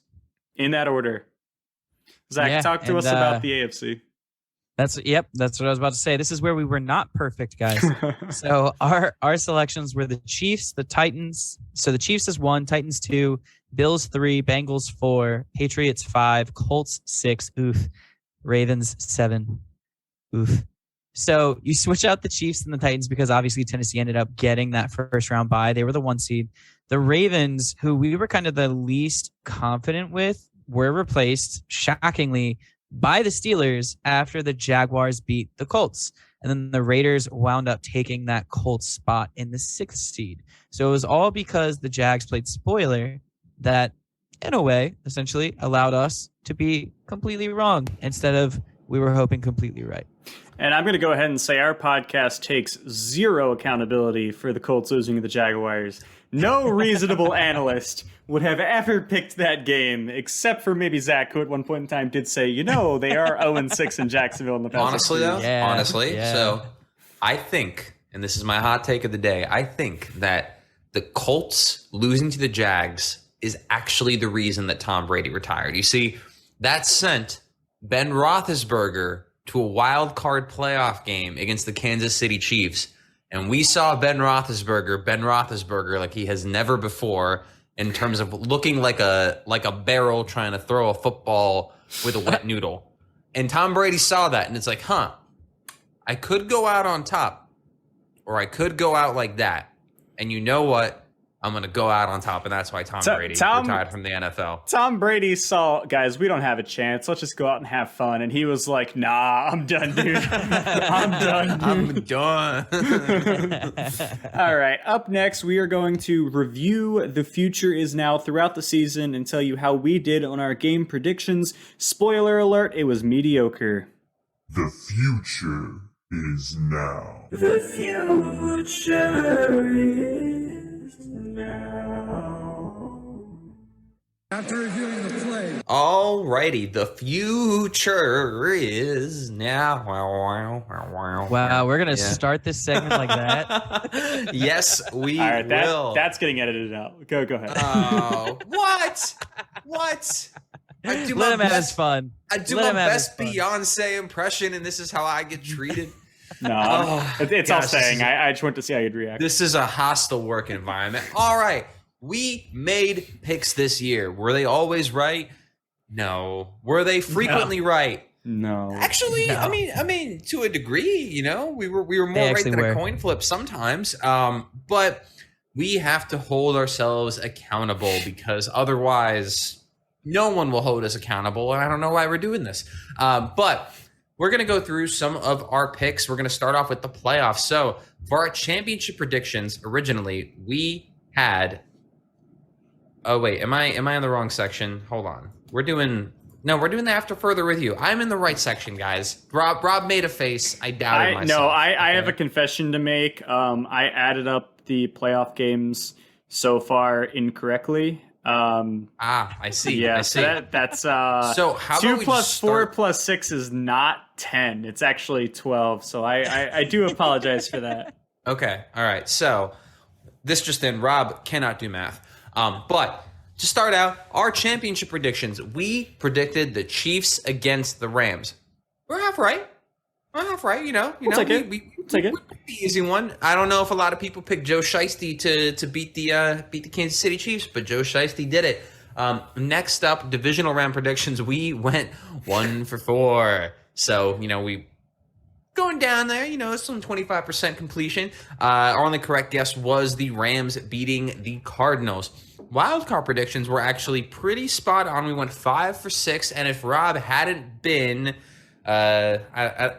in that order. Zach, talk to us about the AFC. That's what I was about to say. This is where we were not perfect, guys. So our selections were the Chiefs, the Titans. So the Chiefs is 1, Titans 2, Bills 3, Bengals 4, Patriots 5, Colts 6, Ravens 7, So you switch out the Chiefs and the Titans because obviously Tennessee ended up getting that first round bye. They were the 1 seed. The Ravens, who we were kind of the least confident with, were replaced, shockingly, by the Steelers after the Jaguars beat the Colts. And then the Raiders wound up taking that Colts spot in the 6th seed. So it was all because the Jags played spoiler that, in a way, essentially allowed us to be completely wrong instead of we were hoping completely right. And I'm going to go ahead and say our podcast takes zero accountability for the Colts losing to the Jaguars. No reasonable analyst would have ever picked that game, except for maybe Zach, who at one point in time did say, they are 0-6 in Jacksonville in the past. Honestly, though, Yeah. So I think, and this is my hot take of the day, I think that the Colts losing to the Jags is actually the reason that Tom Brady retired. You see, that sent Ben Roethlisberger to a wild card playoff game against the Kansas City Chiefs. And we saw Ben Roethlisberger like he has never before in terms of looking like a barrel trying to throw a football with a wet noodle. And Tom Brady saw that, and it's like, I could go out on top, or I could go out like that. And you know what? I'm going to go out on top, and that's why Tom Brady retired from the NFL. Tom Brady saw, guys, we don't have a chance. Let's just go out and have fun. And he was like, nah, I'm done, dude. I'm done. All right, up next, we are going to review The Future Is Now throughout the season and tell you how we did on our game predictions. Spoiler alert, it was mediocre. The future is now. The future is now. After reviewing the play, Alrighty, the future is now. Wow, we're going to start this segment like that. Yes, we All right, will. that's getting edited out. Go ahead. Oh, what? I do Let him have his best. fun. I do Let him my have best his fun. Beyonce impression, and this is how I get treated. No, it's all gosh, saying. I just want to see how you'd react. This is a hostile work environment. All right, we made picks this year. Were they always right? No. Were they frequently right? No. Actually, No. I mean, to a degree, we were more They right actually than were. a coin flip sometimes. But we have to hold ourselves accountable because otherwise, no one will hold us accountable, and I don't know why we're doing this. But we're going to go through some of our picks. We're going to start off with the playoffs. So for our championship predictions, originally we had. Oh wait, am I in the wrong section? Hold on. We're doing the after further review. I'm in the right section, guys. Rob made a face. I doubted myself. No, I have a confession to make. I added up the playoff games so far incorrectly. I see. Yeah, I see. so that's So how 2 about we plus just 4 start- plus 6 is not 10. It's actually 12. So I do apologize for that. Okay. All right. So this just in, Rob cannot do math. But to start out, our championship predictions, we predicted the Chiefs against the Rams. We're half right. We'll take it. We Take it. picked the easy one. I don't know if a lot of people picked Joe Shiesty to beat the Kansas City Chiefs, but Joe Shiesty did it. Next up, divisional round predictions. We went 1 for 4. So we going down there. Some 25% completion. Our only correct guess was the Rams beating the Cardinals. Wildcard predictions were actually pretty spot on. We went 5 for 6, and if Rob hadn't been, I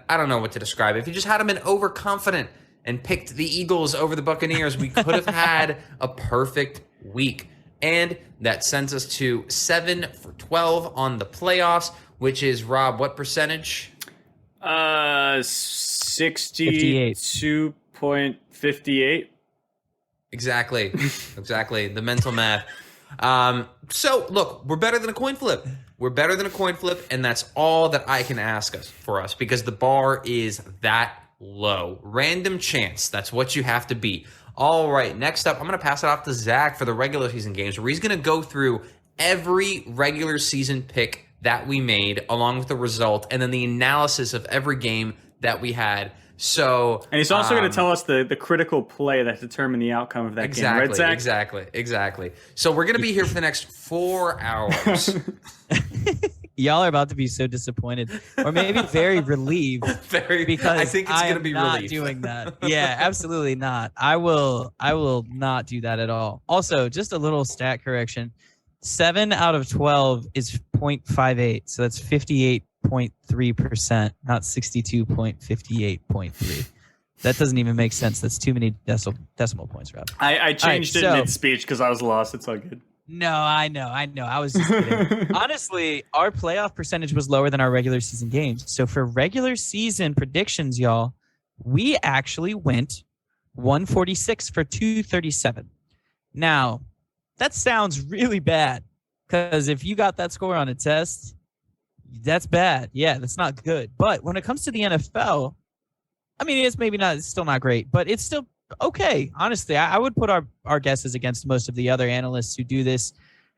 don't know what to describe. If he just hadn't been overconfident and picked the Eagles over the Buccaneers, we could have had a perfect week. And that sends us to 7 for 12 on the playoffs, which is, Rob, what percentage? 62.58. Exactly. The mental math. So look, we're better than a coin flip. And that's all that I can ask for us because the bar is that low. Random chance. That's what you have to beat. All right, next up, I'm going to pass it off to Zach for the regular season games where he's going to go through every regular season pick that we made along with the result and then the analysis of every game that we had. So, And he's also going to tell us the critical play that determined the outcome of that game, right, Zach? Exactly. So we're going to be here for the next 4 hours. Y'all are about to be so disappointed, or maybe very relieved. Because I think it's going to be not relief. doing that. Yeah, absolutely not. I will not do that at all. Also, just a little stat correction: 7 out of 12 is 0.58, so that's 58 62.3%, not 62.58.3. That doesn't even make sense. That's too many decimal points, Rob. I changed it mid-speech because I was lost. It's all good. No, I know. I was just kidding. Honestly, our playoff percentage was lower than our regular season games. So for regular season predictions, y'all, we actually went 146 for 237. Now, that sounds really bad because if you got that score on a test, that's bad. Yeah, that's not good. But when it comes to the NFL, I mean, it's still not great, but it's still okay. Honestly, I would put our guesses against most of the other analysts who do this,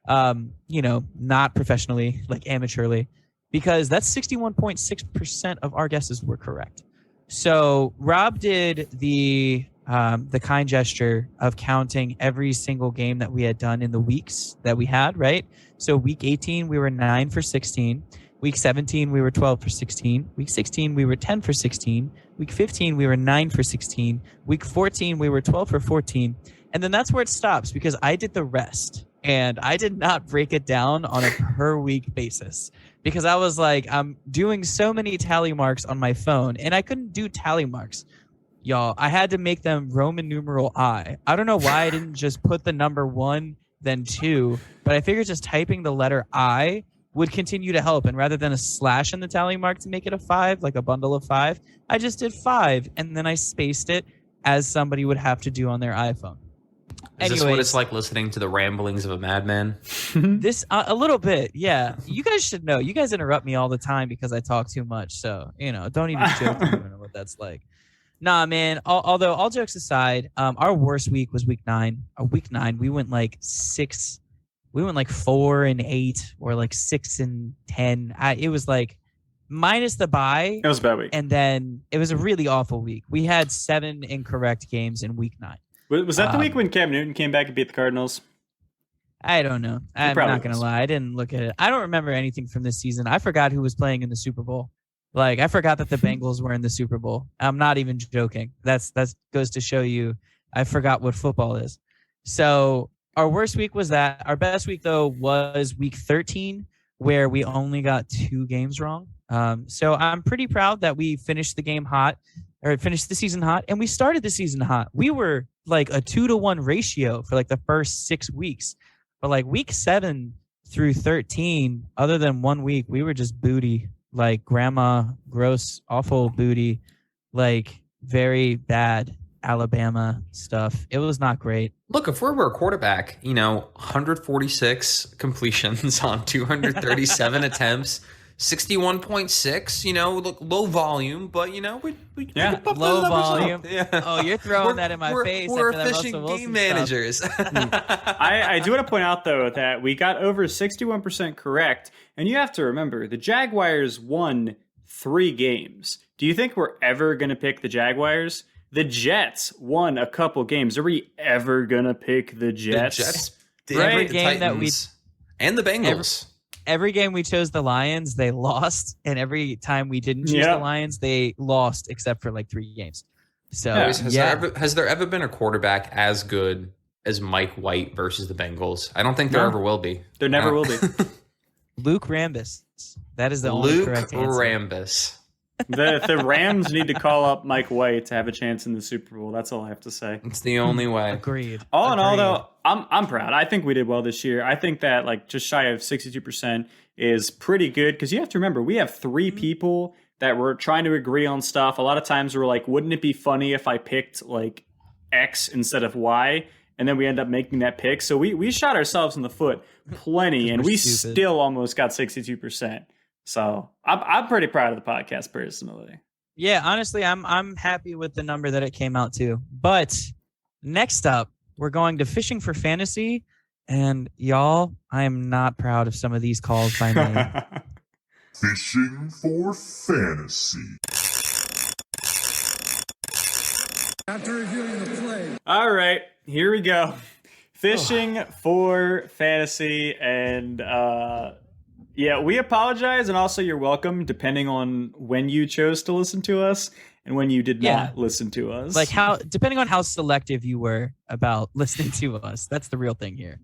not professionally, like amateurly, because that's 61.6% of our guesses were correct. So Rob did the kind gesture of counting every single game that we had done in the weeks that we had, right? So week 18, we were 9 for 16. Week 17, we were 12 for 16. Week 16, we were 10 for 16. Week 15, we were 9 for 16. Week 14, we were 12 for 14. And then that's where it stops because I did the rest. And I did not break it down on a per week basis because I was like, I'm doing so many tally marks on my phone and I couldn't do tally marks. Y'all, I had to make them Roman numeral I. I don't know why I didn't just put the number 1, then 2, but I figured just typing the letter I would continue to help. And rather than a slash in the tally mark to make it a 5, like a bundle of 5, I just did 5. And then I spaced it as somebody would have to do on their iPhone. Is this what it's like listening to the ramblings of a madman? This, a little bit, yeah. You guys should know. You guys interrupt me all the time because I talk too much. So, don't even joke. You don't know what that's like. Nah, man. Although, all jokes aside, our worst week was week 9. Week 9, we went like 6... We went like 4 and 8 or like 6 and 10. It was like minus the bye. It was a bad week. And then it was a really awful week. We had 7 incorrect games in week 9. Was that the week when Cam Newton came back and beat the Cardinals? I don't know. I'm not going to lie. I didn't look at it. I don't remember anything from this season. I forgot who was playing in the Super Bowl. Like, I forgot that the Bengals were in the Super Bowl. I'm not even joking. That goes to show you I forgot what football is. So our worst week was that. Our best week, though, was week 13, where we only got 2 games wrong. So I'm pretty proud that we finished the season hot, and we started the season hot. We were like a 2-to-1 ratio for like the first 6 weeks. But like week 7 through 13, other than 1 week, we were just booty, like grandma, gross, awful booty, like very bad Alabama stuff. It was not great. Look, if we were a quarterback, 146 completions on 237 attempts, 61.6, look, low volume, but we low volume. Yeah. Oh, you're throwing that in my face. We're efficient game managers. I do want to point out though that we got over 61% correct, and you have to remember the Jaguars won 3 games. Do you think we're ever going to pick the Jaguars? The Jets won a couple games. Are we ever going to pick the Jets? The Jets did. Every game that and the Bengals. Every game we chose the Lions, they lost. And every time we didn't choose the Lions, they lost except for like 3 games. So has there ever been a quarterback as good as Mike White versus the Bengals? I don't think there ever will be. There never will be. Luke Rambis. That is the only correct answer. Luke Rambis. The Rams need to call up Mike White to have a chance in the Super Bowl. That's all I have to say. It's the only way. Agreed. All in all, though, I'm proud. I think we did well this year. I think that like just shy of 62% is pretty good because you have to remember we have 3 people that were trying to agree on stuff. A lot of times we're like, wouldn't it be funny if I picked like X instead of Y? And then we end up making that pick. So we shot ourselves in the foot plenty, and we still almost got 62%. So I'm pretty proud of the podcast personally. Yeah, honestly, I'm happy with the number that it came out to. But next up, we're going to Fishing for Fantasy. And y'all, I am not proud of some of these calls by name. Fishing for Fantasy. After reviewing the play. All right, here we go. Fishing for Fantasy. And yeah, we apologize. And also you're welcome, depending on when you chose to listen to us and when you did not listen to us. Like depending on how selective you were about listening to us. That's the real thing here.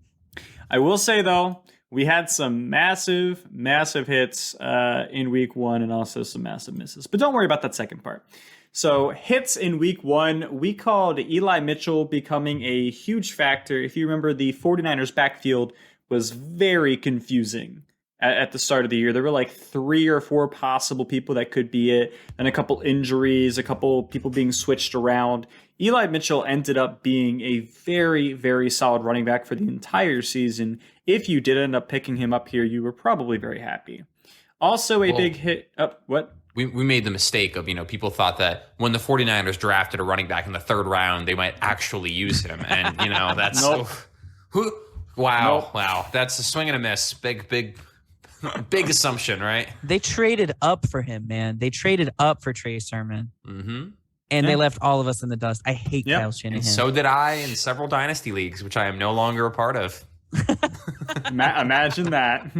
I will say, though, we had some massive, massive hits in week 1 and also some massive misses. But don't worry about that second part. So hits in week 1, we called Eli Mitchell becoming a huge factor. If you remember, the 49ers backfield was very confusing at the start of the year. There were like 3 or 4 possible people that could be it, and a couple injuries, a couple people being switched around. Eli Mitchell ended up being a very, very solid running back for the entire season. If you did end up picking him up here, you were probably very happy. Also a big hit. What? We made the mistake of, people thought that when the 49ers drafted a running back in the 3rd round, they might actually use him. And, that's... Nope. Wow. Nope. Wow. That's a swing and a miss. Big assumption, right? They traded up for him, man. They traded up for Trey Sermon. Mm-hmm. And they left all of us in the dust. I hate Kyle Shanahan. And so did I in several dynasty leagues, which I am no longer a part of. Imagine that.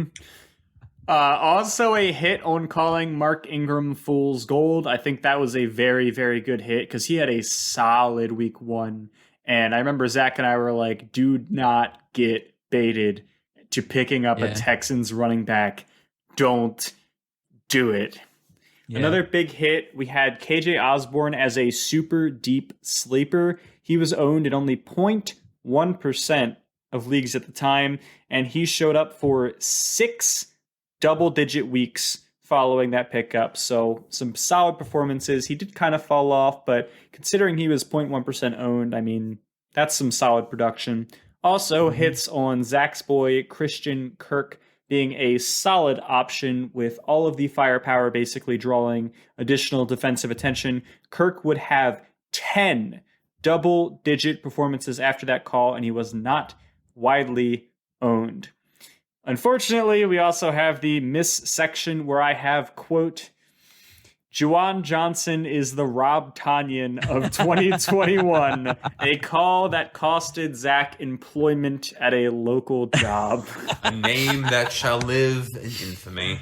Also a hit on calling Mark Ingram fool's gold. I think that was a very, very good hit because he had a solid week 1. And I remember Zach and I were like, do not get baited to picking up a Texans running back. Don't do it. Yeah. Another big hit, we had KJ Osborne as a super deep sleeper. He was owned in only 0.1% of leagues at the time, and he showed up for 6 double-digit weeks following that pickup. So some solid performances. He did kind of fall off, but considering he was 0.1% owned, I mean, that's some solid production. Also, hits on Zach's boy, Christian Kirk, being a solid option with all of the firepower basically drawing additional defensive attention. Kirk would have 10 double-digit performances after that call, and he was not widely owned. Unfortunately, we also have the miss section where I have, quote, Juwan Johnson is the Rob Tonyan of 2021, a call that costed Zach employment at a local job. A name that shall live in infamy.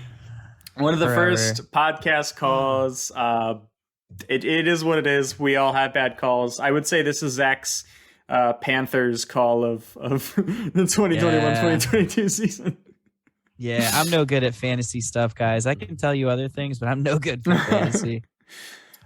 One of the Forever. first podcast calls. It is what it is. We all have bad calls. I would say this is Zach's Panthers call of the 2021-2022 season. Yeah, I'm no good at fantasy stuff, guys. I can tell you other things, but I'm no good for fantasy.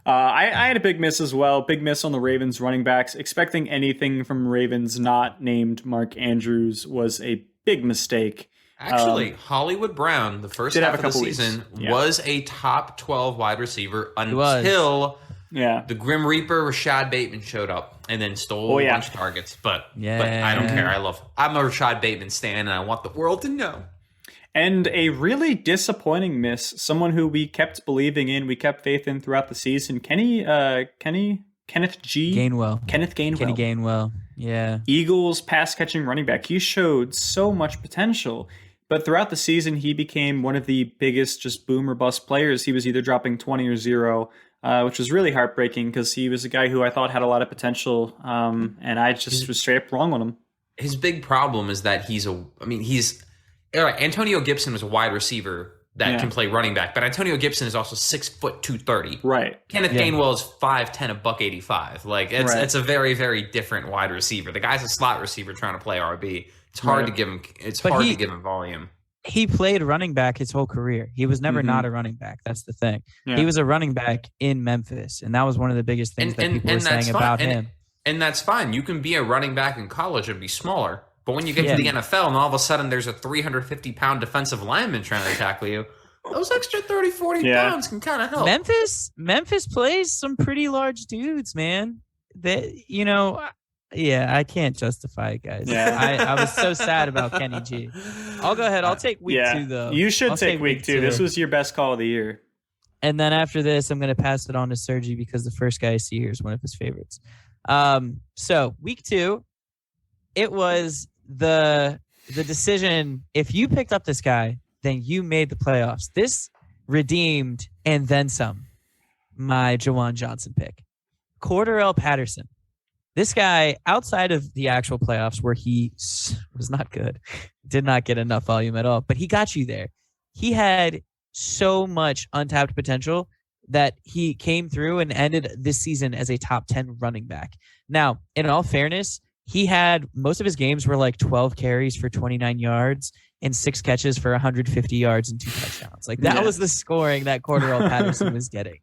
I had a big miss as well. Big miss on the Ravens running backs. Expecting anything from Ravens not named Mark Andrews was a big mistake. Actually, Hollywood Brown, the first half of the season, Yeah. was a top 12 wide receiver until the Grim Reaper Rashad Bateman showed up and then stole a bunch of targets. But I don't care. I'm a Rashad Bateman stan, and I want the world to know. And a really disappointing miss, someone who we kept believing in, we kept faith in throughout the season, Kenneth Gainwell. Kenny Gainwell. Yeah. Eagles pass-catching running back. He showed so much potential. But throughout the season, he became one of the biggest just boom or bust players. He was either dropping 20 or 0, which was really heartbreaking because he was a guy who I thought had a lot of potential. And I just was straight up wrong on him. His big problem is that Antonio Gibson was a wide receiver that can play running back, but Antonio Gibson is also 6 foot 230. Right. Kenneth Danewell is 5'10", $185. Like it's a very, very different wide receiver. The guy's a slot receiver trying to play RB. It's hard to give him. It's hard to give him volume. He played running back his whole career. He was never not a running back. That's the thing. Yeah. He was a running back in Memphis, and that was one of the biggest things that people were saying about him. And that's fine. You can be a running back in college and be smaller. But when you get to the NFL and all of a sudden there's a 350-pound defensive lineman trying to tackle you, those extra 30, 40 pounds can kind of help. Memphis plays some pretty large dudes, man. I can't justify it, guys. Yeah. I was so sad about Kenny G. I'll go ahead. I'll take week 2, though. You should take week 2. This was your best call of the year. And then after this, I'm going to pass it on to Sergi because the first guy I see here is one of his favorites. So week 2, it was the decision. If you picked up this guy, then you made the playoffs. This redeemed and then some my Juwan Johnson pick. Corduro Patterson. This guy, outside of the actual playoffs where he was not good, did not get enough volume at all, but he got you there. He had so much untapped potential that he came through and ended this season as a top 10 running back. Now, in all fairness, most of his games were like 12 carries for 29 yards and 6 catches for 150 yards and 2 touchdowns. Like that was the scoring that Corduro Patterson was getting.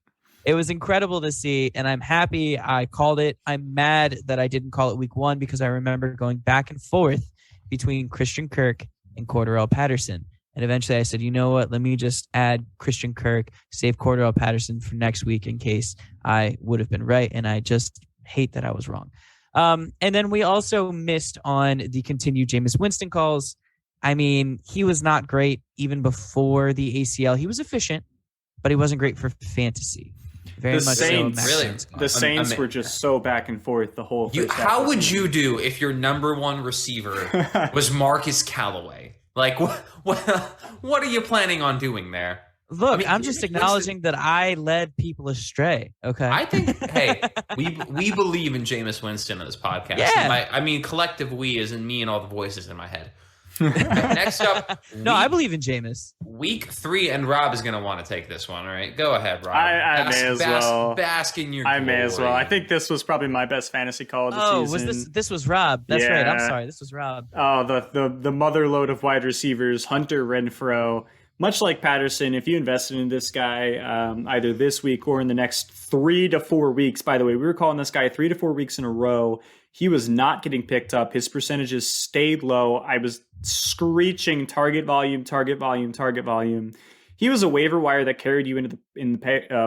It was incredible to see, and I'm happy I called it. I'm mad that I didn't call it week 1 because I remember going back and forth between Christian Kirk and Corduro Patterson. And eventually I said, you know what? Let me just add Christian Kirk, save Corduro Patterson for next week in case I would have been right. And I just hate that I was wrong. And then we also missed on the continued Jameis Winston calls. I mean, he was not great even before the ACL. He was efficient, but he wasn't great for fantasy. Very The much Saints, so. Really? The Saints were just so back and forth the whole first half How of the would season. you do if your number 1 receiver was Marcus Callaway? Like, what are you planning on doing there? Look, I mean, I'm just acknowledging that I led people astray. Okay. I think, hey, we believe in Jameis Winston on this podcast. Yeah. I mean, collective we is in me and all the voices in my head. Next up, No, I believe in Jameis. week 3, and Rob is going to want to take this one. All right, go ahead, Rob. I may as well. Bask in your I may as well. glory. I think this was probably my best fantasy call of the Oh, season. was this was Rob? That's right. I'm Yeah. sorry. This was Rob. Oh, the mother load of wide receivers, Hunter Renfroe. Much like Patterson, if you invested in this guy either this week or in the next 3 to 4 weeks, by the way, we were calling this guy 3 to 4 weeks in a row. He was not getting picked up. His percentages stayed low. I was screeching target volume, target volume, target volume. He was a waiver wire that carried you into the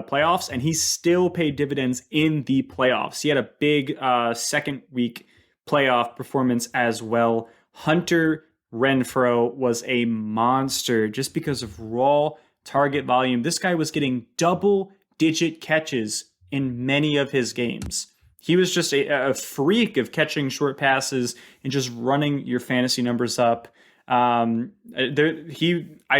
playoffs, and he still paid dividends in the playoffs. He had a big second week playoff performance as well. Hunter Renfroe was a monster just because of raw target volume. This guy was getting double-digit catches in many of his games. He was just a freak of catching short passes and just running your fantasy numbers up. I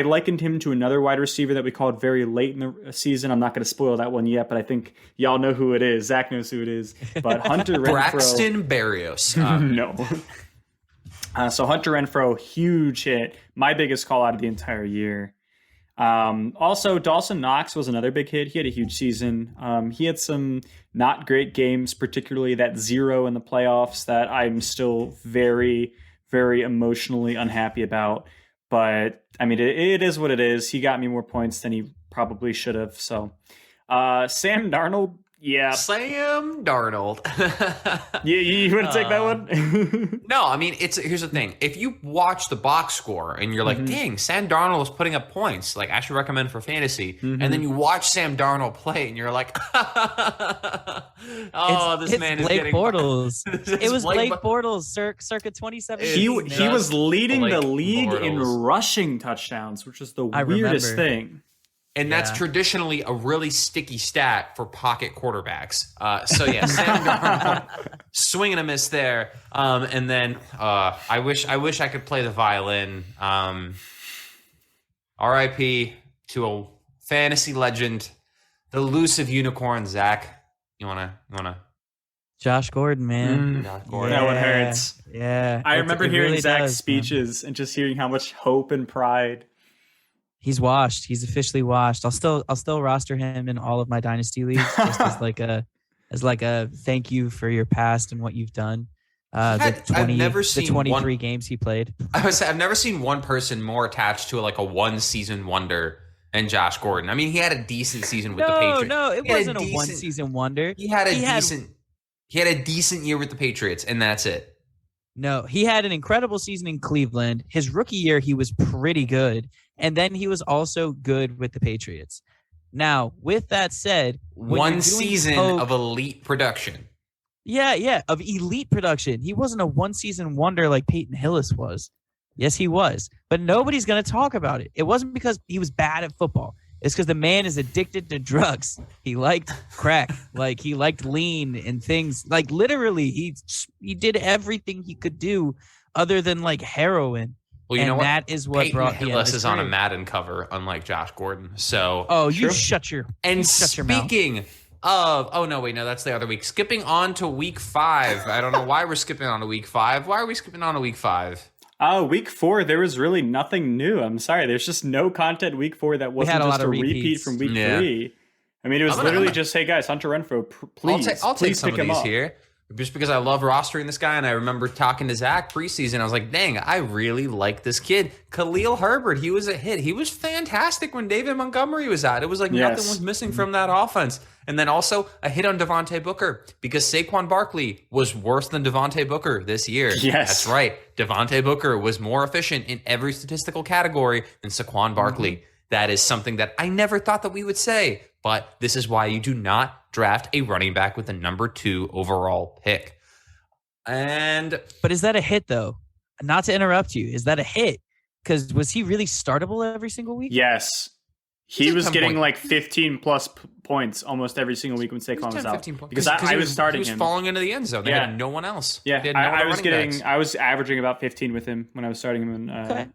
likened him to another wide receiver that we called very late in the season. I'm not going to spoil that one yet, but I think y'all know who it is. Zach knows who it is. But Hunter Renfroe. Braxton Berrios. No. So Hunter Renfroe, huge hit. My biggest call out of the entire year. Also, Dawson Knox was another big hit. He had a huge season. He had some not great games, particularly that 0 in the playoffs that I'm still very, very emotionally unhappy about. But, I mean, it is what it is. He got me more points than he probably should have. So, Sam Darnold, yeah. Sam Darnold. You want to take that one? No, I mean, here's the thing. If you watch the box score and you're like, dang, Sam Darnold is putting up points, like I should recommend for fantasy, and then you watch Sam Darnold play and you're like, this man is Blake getting Bortles. It was Blake Bo- Bortles circa 2017. He was leading the Blake league in Bortles. rushing touchdowns, which is the I weirdest remember. thing. And that's traditionally a really sticky stat for pocket quarterbacks. So yeah, Sam Darnold, swing and a miss there. And then I wish I could play the violin. R.I.P. to a fantasy legend, the elusive unicorn, Zach. You wanna? Josh Gordon, man. Josh Gordon. That one hurts. Yeah. I remember It hearing really Zach's does, man. speeches and just hearing how much hope and pride. He's washed. He's officially washed. I'll still roster him in all of my dynasty leagues just as like a thank you for your past and what you've done. The 23 games he played. I've never seen one person more attached to like a one season wonder than Josh Gordon. I mean, he had a decent season with the Patriots. No, it He had wasn't a one season wonder. He had a decent year with the Patriots, and that's it. No, he had an incredible season in Cleveland. His rookie year, he was pretty good. And then he was also good with the Patriots. Now, with that said, One season of elite production. Yeah, of elite production. He wasn't a one-season wonder like Peyton Hillis was. Yes, he was. But nobody's going to talk about it. It wasn't because he was bad at football. It's because the man is addicted to drugs. He liked crack. Like, he liked lean and things. Like, literally, he did everything he could do other than, like, heroin. Well, you know what? That is what Peyton brought Hillis is on a career. Madden cover, unlike Josh Gordon. So, Oh, you shut your and shut your mouth. speaking of, that's the other week. Skipping on to week 5. I don't know why we're skipping on to week 5. Why are we skipping on to week 5? Week 4, there was really nothing new. I'm sorry. There's just no content week 4 that wasn't had a just lot a of repeat repeats. from week Yeah. 3. I mean, it was I'm gonna- literally just, hey guys, Hunter Renfroe, please, I'll take please some pick of him these up. here. just because I love rostering this guy. And I remember talking to Zach preseason. I was like, dang, I really like this kid. Khalil Herbert, he was a hit. He was fantastic when David Montgomery was out. It was like nothing was missing from that offense. And then also a hit on Devontae Booker because Saquon Barkley was worse than Devontae Booker this year. Yes. That's right. Devontae Booker was more efficient in every statistical category than Saquon Barkley. Mm-hmm. That is something that I never thought that we would say, but this is why you do not draft a running back with the number 2 overall pick. But is that a hit though? Not to interrupt you, is that a hit? Because was he really startable every single week? Yes. He was getting like 15 plus points almost every single week when Saquon was out. Because I was starting him. He was falling into the end zone. They had no one else. Yeah, I was averaging about 15 with him when I was starting him. In,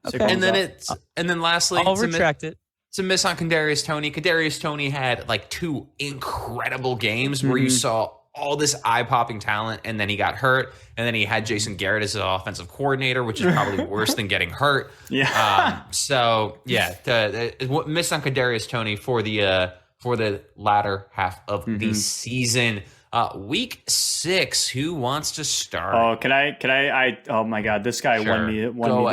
Saquon and then lastly, I'll retract it. It's a miss on Kadarius Toney. Kadarius Toney had like 2 incredible games where you saw all this eye-popping talent, and then he got hurt, and then he had Jason Garrett as his offensive coordinator, which is probably worse than getting hurt. Yeah. The miss on Kadarius Toney for the latter half of the season. Week 6, who wants to start? Oh, can I? Oh my God, this guy won me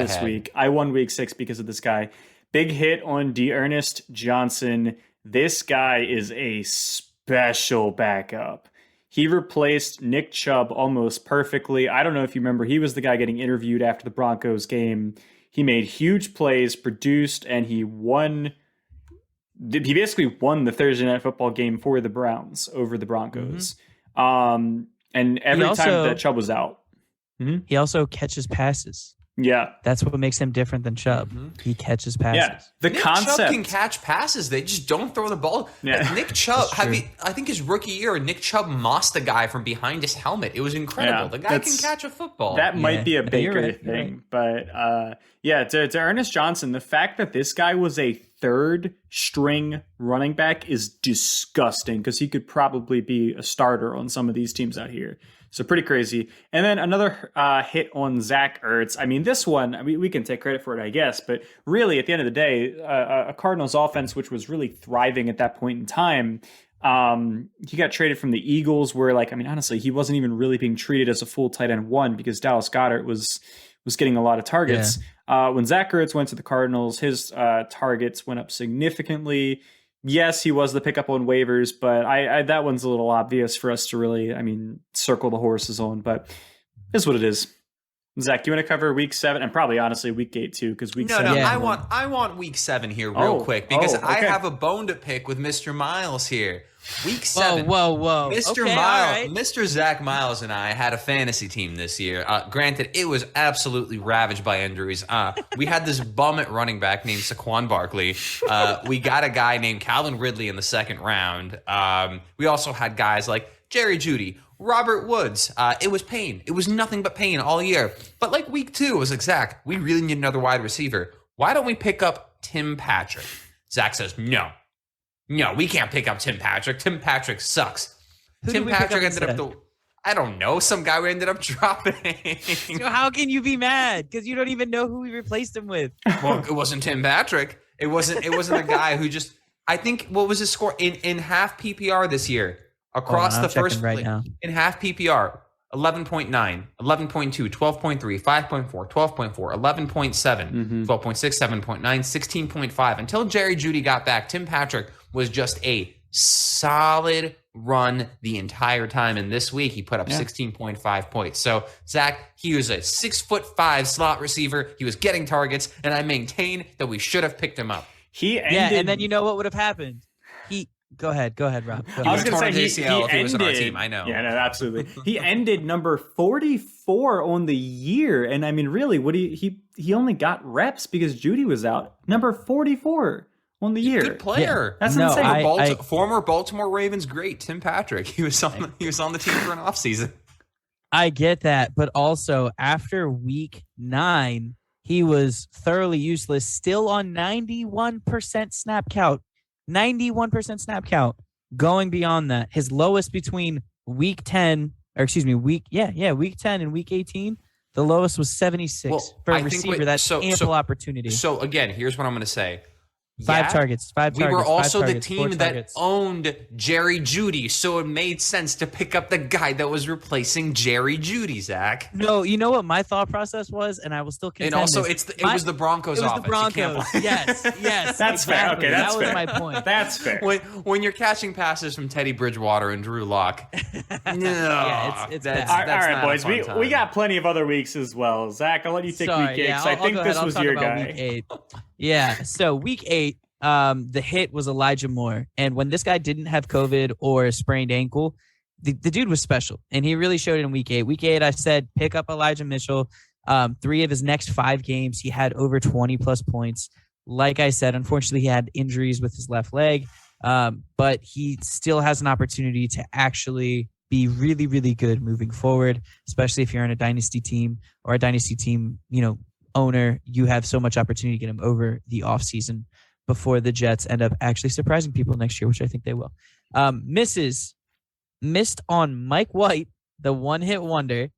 this week. I won week 6 because of this guy. Big hit on Ernest Johnson. This guy is a special backup. He replaced Nick Chubb almost perfectly. I don't know if you remember, he was the guy getting interviewed after the Broncos game. He made huge plays, produced, and he won. He basically won the Thursday Night Football game for the Browns over the Broncos. And every time that Chubb was out. He also catches passes. Yeah. That's what makes him different than Chubb. He catches passes. Yeah. The Nick concept Chubb can catch passes. They just don't throw the ball. Yeah. Nick Chubb, I think his rookie year, Nick Chubb mossed the guy from behind his helmet. It was incredible. Yeah, the guy can catch a football. That might be a Baker thing. But to Ernest Johnson, the fact that this guy was a third string running back is disgusting because he could probably be a starter on some of these teams out here. So pretty crazy. And then another hit on Zack Ertz. I mean, this one, we can take credit for it, I guess. But really, at the end of the day, a Cardinals offense, which was really thriving at that point in time, he got traded from the Eagles where, honestly, he wasn't even really being treated as a full tight end 1 because Dallas Goedert was getting a lot of targets. When Zack Ertz went to the Cardinals, his targets went up significantly. Yes, he was the pickup on waivers, but I that one's a little obvious for us to really, circle the horses on, but it's what it is. Zach, do you want to cover week 7 and probably honestly week 8 too? Because week 7. No, I want week 7 here real quick because I have a bone to pick with Mr. Miles here. Week 7. Whoa. Mr. Okay, Miles, right. Mr. Zach Miles and I had a fantasy team this year. Granted, it was absolutely ravaged by injuries. We had this bum at running back named Saquon Barkley. We got a guy named Calvin Ridley in the 2nd round. We also had guys like Jerry Jeudy, Robert Woods. It was pain. It was nothing but pain all year. But like week 2, it was like, Zach, we really need another wide receiver. Why don't we pick up Tim Patrick? Zach says, no, we can't pick up Tim Patrick. Tim Patrick sucks. Tim Patrick ended up I don't know, some guy we ended up dropping. So how can you be mad? Because you don't even know who we replaced him with. Well, it wasn't Tim Patrick. It wasn't a guy who just, I think, what was his score in half PPR this year? Across the first right now. In half PPR, 11.9, 11.2, 12.3, 5.4, 12.4, 11.7, 12.6, 7.9, 16.5. Until Jerry Jeudy got back, Tim Patrick was just a solid run the entire time. And this week, he put up 16.5 points. So, Zach, he was a 6'5" slot receiver. He was getting targets, and I maintain that we should have picked him up. And then you know what would have happened? Go ahead, Rob. I was going to say if he was on our team. I know. Yeah, no, absolutely. He ended number 44 on the year, and really, he only got reps because Jeudy was out. Number 44 on the year. Good player. Yeah. That's insane. Former Baltimore Ravens great Tim Patrick. He was on the team for an offseason. I get that, but also after week 9, he was thoroughly useless. Still on 91% snap count. 91% snap count. Going beyond that, his lowest between week 10 week 10 and week 18, the lowest was 76 for a receiver. That's ample opportunity. So again, here's what I'm going to say. Five targets. We were also the team that owned Jerry Jeudy, so it made sense to pick up the guy that was replacing Jerry Jeudy, Zach. No, you know what my thought process was, and I will still contend. And also, it was the Broncos' offense. It was the Broncos. Yes. That's exactly. fair. Okay, that's that fair. was my point. That's fair. When you're catching passes from Teddy Bridgewater and Drew Lock, it's that's all right, not boys. a fun time. We got plenty of other weeks as well. Zach, I'll let you take Sorry, week 8 yeah, because I think this was your guy. Week 8. Yeah. So week 8. The hit was Elijah Moore. And when this guy didn't have COVID or a sprained ankle, the dude was special. And he really showed it in week 8. Week 8, I said, pick up Elijah Mitchell. 3 of his next 5 games, he had over 20-plus points. Like I said, unfortunately, he had injuries with his left leg. But he still has an opportunity to actually be really, really good moving forward, especially if you're in a dynasty team or a dynasty team, owner. You have so much opportunity to get him over the offseason before the Jets end up actually surprising people next year, which I think they will. Missed on Mike White, the one-hit wonder.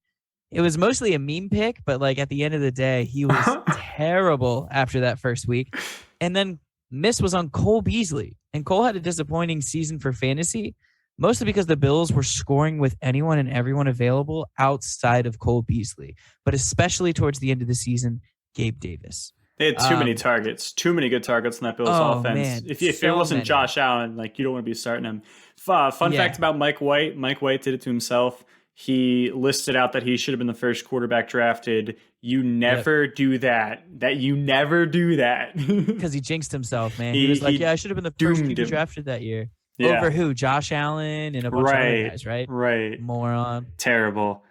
It was mostly a meme pick, but at the end of the day, he was terrible after that first week. And then miss was on Cole Beasley. And Cole had a disappointing season for fantasy, mostly because the Bills were scoring with anyone and everyone available outside of Cole Beasley, but especially towards the end of the season, Gabe Davis. They had too many targets, too many good targets in that Bills offense. Man, if it wasn't Josh Allen, you don't want to be starting him. Fun fact about Mike White. Mike White did it to himself. He listed out that he should have been the first quarterback drafted. You never do that. You never do that. Because he jinxed himself, man. He was I should have been the first QB drafted that year. Yeah. Over who? Josh Allen and a bunch of other guys, right? Right. Moron. Terrible.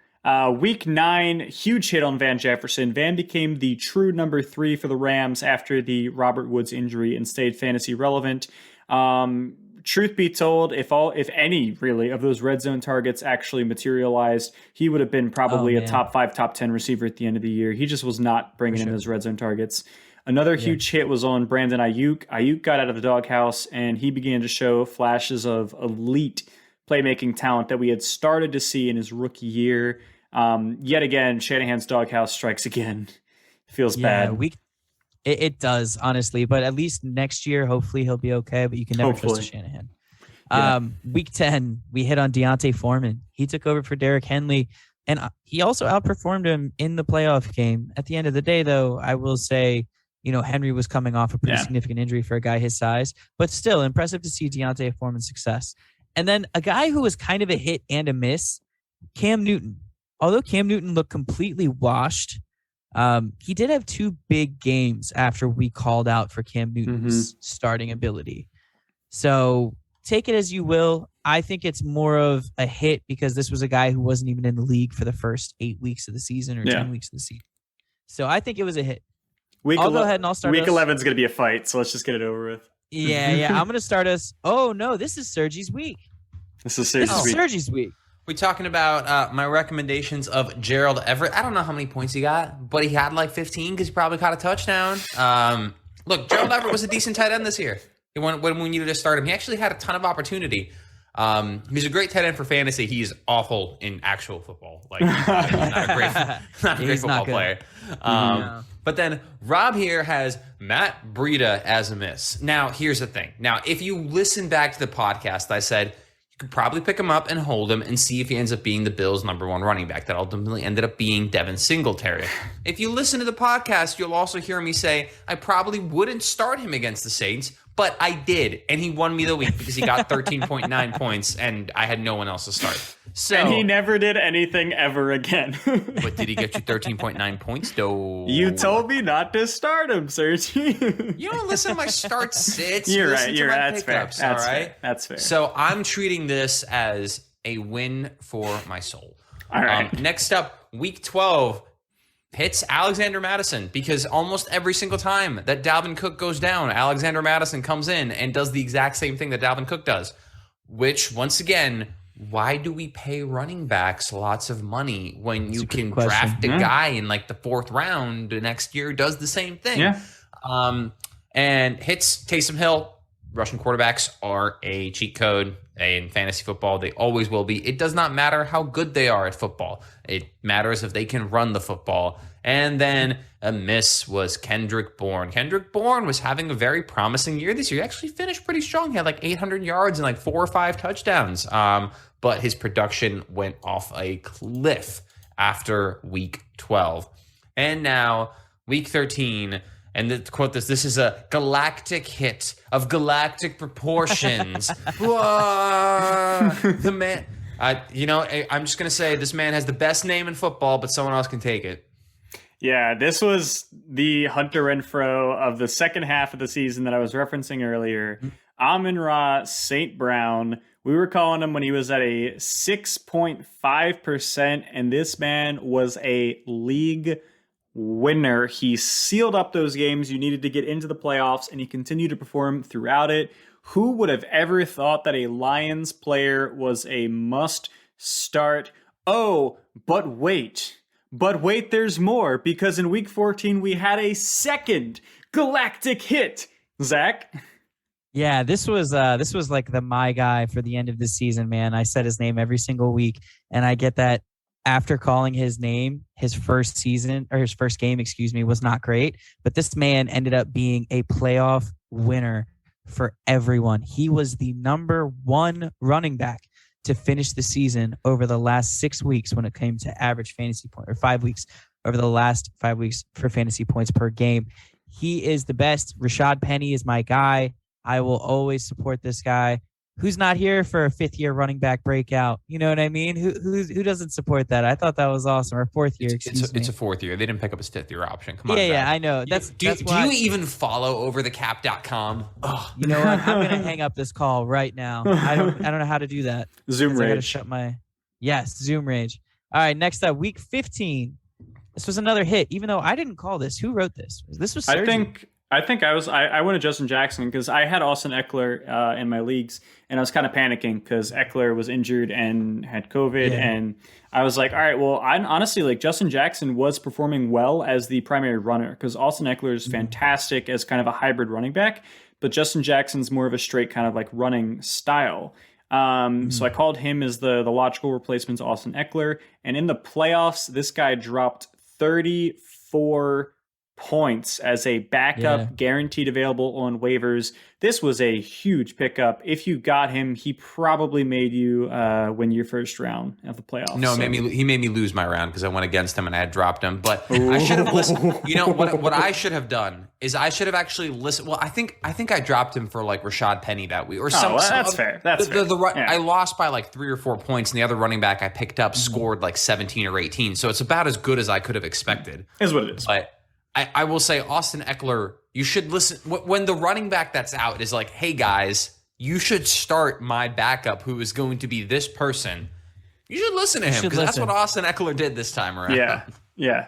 Week 9, huge hit on Van Jefferson. Van became the true number 3 for the Rams after the Robert Woods injury and stayed fantasy relevant. Truth be told, if any really of those red zone targets actually materialized, he would have been probably a top 5, top 10 receiver at the end of the year. He just was not bringing in those red zone targets. Another huge hit was on Brandon Ayuk. Ayuk got out of the doghouse and he began to show flashes of elite playmaking talent that we had started to see in his rookie year. Yet again, Shanahan's doghouse strikes again. Feels bad. It does, honestly, but at least next year, hopefully he'll be okay, but you can never trust Shanahan. Week 10, we hit on Deontay Foreman. He took over for Derrick Henry, and he also outperformed him in the playoff game. At the end of the day, though, I will say, Henry was coming off a pretty significant injury for a guy his size, but still impressive to see Deontay Foreman's success. And then a guy who was kind of a hit and a miss, Cam Newton. Although Cam Newton looked completely washed, he did have 2 big games after we called out for Cam Newton's starting ability. So take it as you will. I think it's more of a hit because this was a guy who wasn't even in the league for the first 8 weeks of the season or 10 weeks of the season. So I think it was a hit. I'll go ahead and I'll start. Week 11 is going to be a fight, so let's just get it over with. Yeah. I'm going to start us. Oh, no, this is Sergi's week. This is Sergi's week. We talking about my recommendations of Gerald Everett. I don't know how many points he got, but he had 15 because he probably caught a touchdown. Look, Gerald Everett was a decent tight end this year. When we needed to start him, he actually had a ton of opportunity. He's a great tight end for fantasy. He's awful in actual football. He's not a great football player. But then Rob here has Matt Breida as a miss. Now, here's the thing. Now, if you listen back to the podcast, I said could probably pick him up and hold him and see if he ends up being the Bills' number 1 running back. That ultimately ended up being Devin Singletary. If you listen to the podcast, you'll also hear me say I probably wouldn't start him against the Saints, but I did, and he won me the week because he got 13.9 points, and I had no one else to start. So, and he never did anything ever again. But did he get you 13.9 points, though? You told me not to start him, Sergi. You don't listen to my start sits. You're right. That's fair. That's fair. That's fair. So I'm treating this as a win for my soul. All right. Next up, week 12. Hits Alexander Madison because almost every single time that Dalvin Cook goes down, Alexander Madison comes in and does the exact same thing that Dalvin Cook does, which, once again, why do we pay running backs lots of money when you can draft a guy in the 4th round the next year does the same thing? Yeah. And hits Taysom Hill. rushing quarterbacks are a cheat code in fantasy football. They always will be. It does not matter how good they are at football. It matters if they can run the football. And then a miss was Kendrick Bourne. Kendrick Bourne was having a very promising year this year. He actually finished pretty strong. He had like 800 yards and like 4 or 5 touchdowns. But his production went off a cliff after week 12. And now week 13, and quote this is a galactic hit of galactic proportions. The man, I'm just going to say this man has the best name in football, but someone else can take it. Yeah, this was the Hunter Renfroe of the second half of the season that I was referencing earlier. Amon-Ra St. Brown. We were calling him when he was at a 6.5%, and this man was a league winner. He sealed up those games you needed to get into the playoffs, and he continued to perform throughout it. Who would have ever thought that a Lions player was a must start? Oh, but wait, there's more, because in week 14 we had a second galactic hit. Zach? Yeah, this was like the my guy for the end of the season, man. I said his name every single week, and I get that after calling his name, his first game, was not great. But this man ended up being a playoff winner for everyone. He was the number 1 running back to finish the season over the last 6 weeks when it came to average fantasy point, or 5 weeks over the last 5 weeks for fantasy points per game. He is the best. Rashad Penny is my guy. I will always support this guy. Who's not here for a 5th-year running back breakout? You know what I mean? Who doesn't support that? I thought that was awesome. Or 4th year, excuse me. It's a 4th year. They didn't pick up his 5th-year option. Come on, Yeah, I know. Do you even follow overthecap.com? Oh, you know what? I'm going to hang up this call right now. I don't know how to do that. Zoom rage. I got to shut my... Yes, Zoom rage. All right, next up, week 15. This was another hit, even though I didn't call this. Who wrote this? This was Sergi. I think I went to Justin Jackson because I had Austin Eckler in my leagues, and I was kind of panicking because Eckler was injured and had COVID, and I was like, all right, well, honestly, like, Justin Jackson was performing well as the primary runner because Austin Eckler is fantastic as kind of a hybrid running back, but Justin Jackson's more of a straight kind of like running style. So I called him as the logical replacement to Austin Eckler, and in the playoffs, this guy dropped 34 points as a backup, guaranteed available on waivers. This was a huge pickup. If you got him, he probably made you win your first round of the playoffs. No, he made me lose my round because I went against him and I had dropped him. But I should have listened. You know what I should have done is I should have actually listened. Well, I think I dropped him for like Rashad Penny that week or something. That's fair. That's fair. I lost by like 3 or 4 points, and the other running back I picked up scored like 17 or 18. So it's about as good as I could have expected. Is what it is. But I will say, Austin Eckler, you should listen. When the running back that's out is like, hey, guys, you should start my backup who is going to be this person. You should listen to him because that's what Austin Eckler did this time around. Yeah.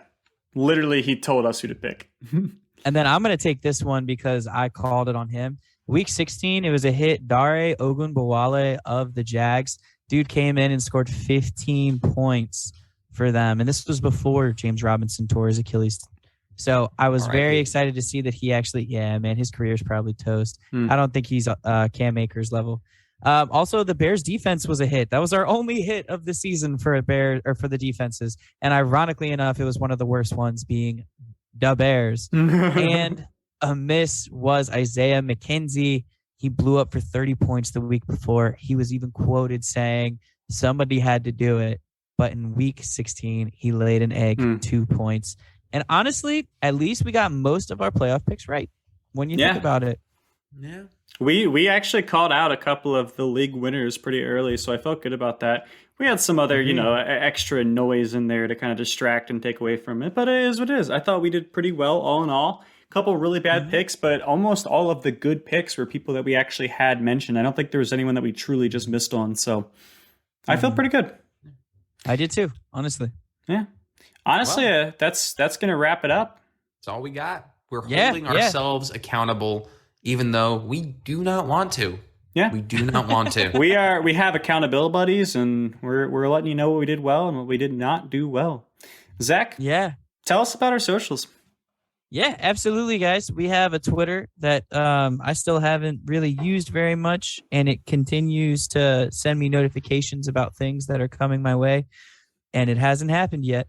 Literally, he told us who to pick. And then I'm going to take this one because I called it on him. Week 16, it was a hit. Dare Ogunbowale of the Jags. Dude came in and scored 15 points for them. And this was before James Robinson tore his Achilles. So I was very excited to see that he actually, his career is probably toast. I don't think he's Cam Akers level. Also, the Bears defense was a hit. That was our only hit of the season for the defenses. And ironically enough, it was one of the worst ones, being the Bears. And a miss was Isaiah McKenzie. He blew up for 30 points the week before. He was even quoted saying somebody had to do it. But in week 16, he laid an egg, 2 points. And honestly, at least we got most of our playoff picks right when you think about it. Yeah. We actually called out a couple of the league winners pretty early, so I felt good about that. We had some other, extra noise in there to kind of distract and take away from it, but it is what it is. I thought we did pretty well all in all. A couple really bad picks, but almost all of the good picks were people that we actually had mentioned. I don't think there was anyone that we truly just missed on, so I feel pretty good. I did too, honestly. Yeah. Honestly, that's going to wrap it up. That's all we got. We're holding ourselves accountable, even though we do not want to. Yeah, we do not want to. We have accountability buddies, and we're letting you know what we did well and what we did not do well. Zach, tell us about our socials. Yeah, absolutely, guys. We have a Twitter that I still haven't really used very much, and it continues to send me notifications about things that are coming my way, and it hasn't happened yet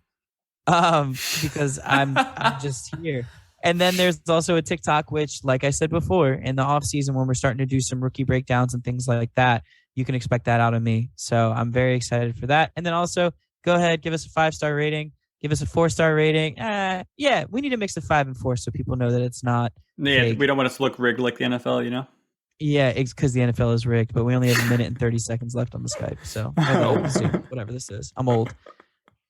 because I'm just here. And then there's also a TikTok, which, like I said before, in the off season when we're starting to do some rookie breakdowns and things like that, you can expect that out of me. So I'm very excited for that. And then also go ahead, give us a 5-star rating. Give us a 4-star rating. Yeah, we need to mix the 5 and 4 so people know that it's not. Yeah, fake. we don't want it to look rigged like the NFL, you know? Yeah, it's because the NFL is rigged, but we only have 1 minute and 30 seconds left on the Skype. So whatever this is. I'm old.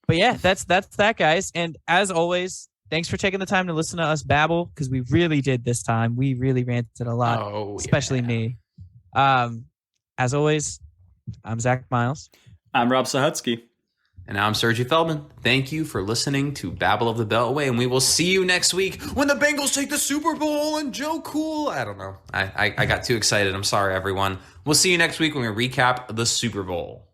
But yeah, that's that, guys. And as always, thanks for taking the time to listen to us babble, because we really did this time. We really ranted a lot, especially me. As always, I'm Zach Miles. I'm Rob Sahutsky. And I'm Sergi Feldman. Thank you for listening to Babble of the Beltway, and we will see you next week when the Bengals take the Super Bowl and Joe Cool. I don't know. I got too excited. I'm sorry, everyone. We'll see you next week when we recap the Super Bowl.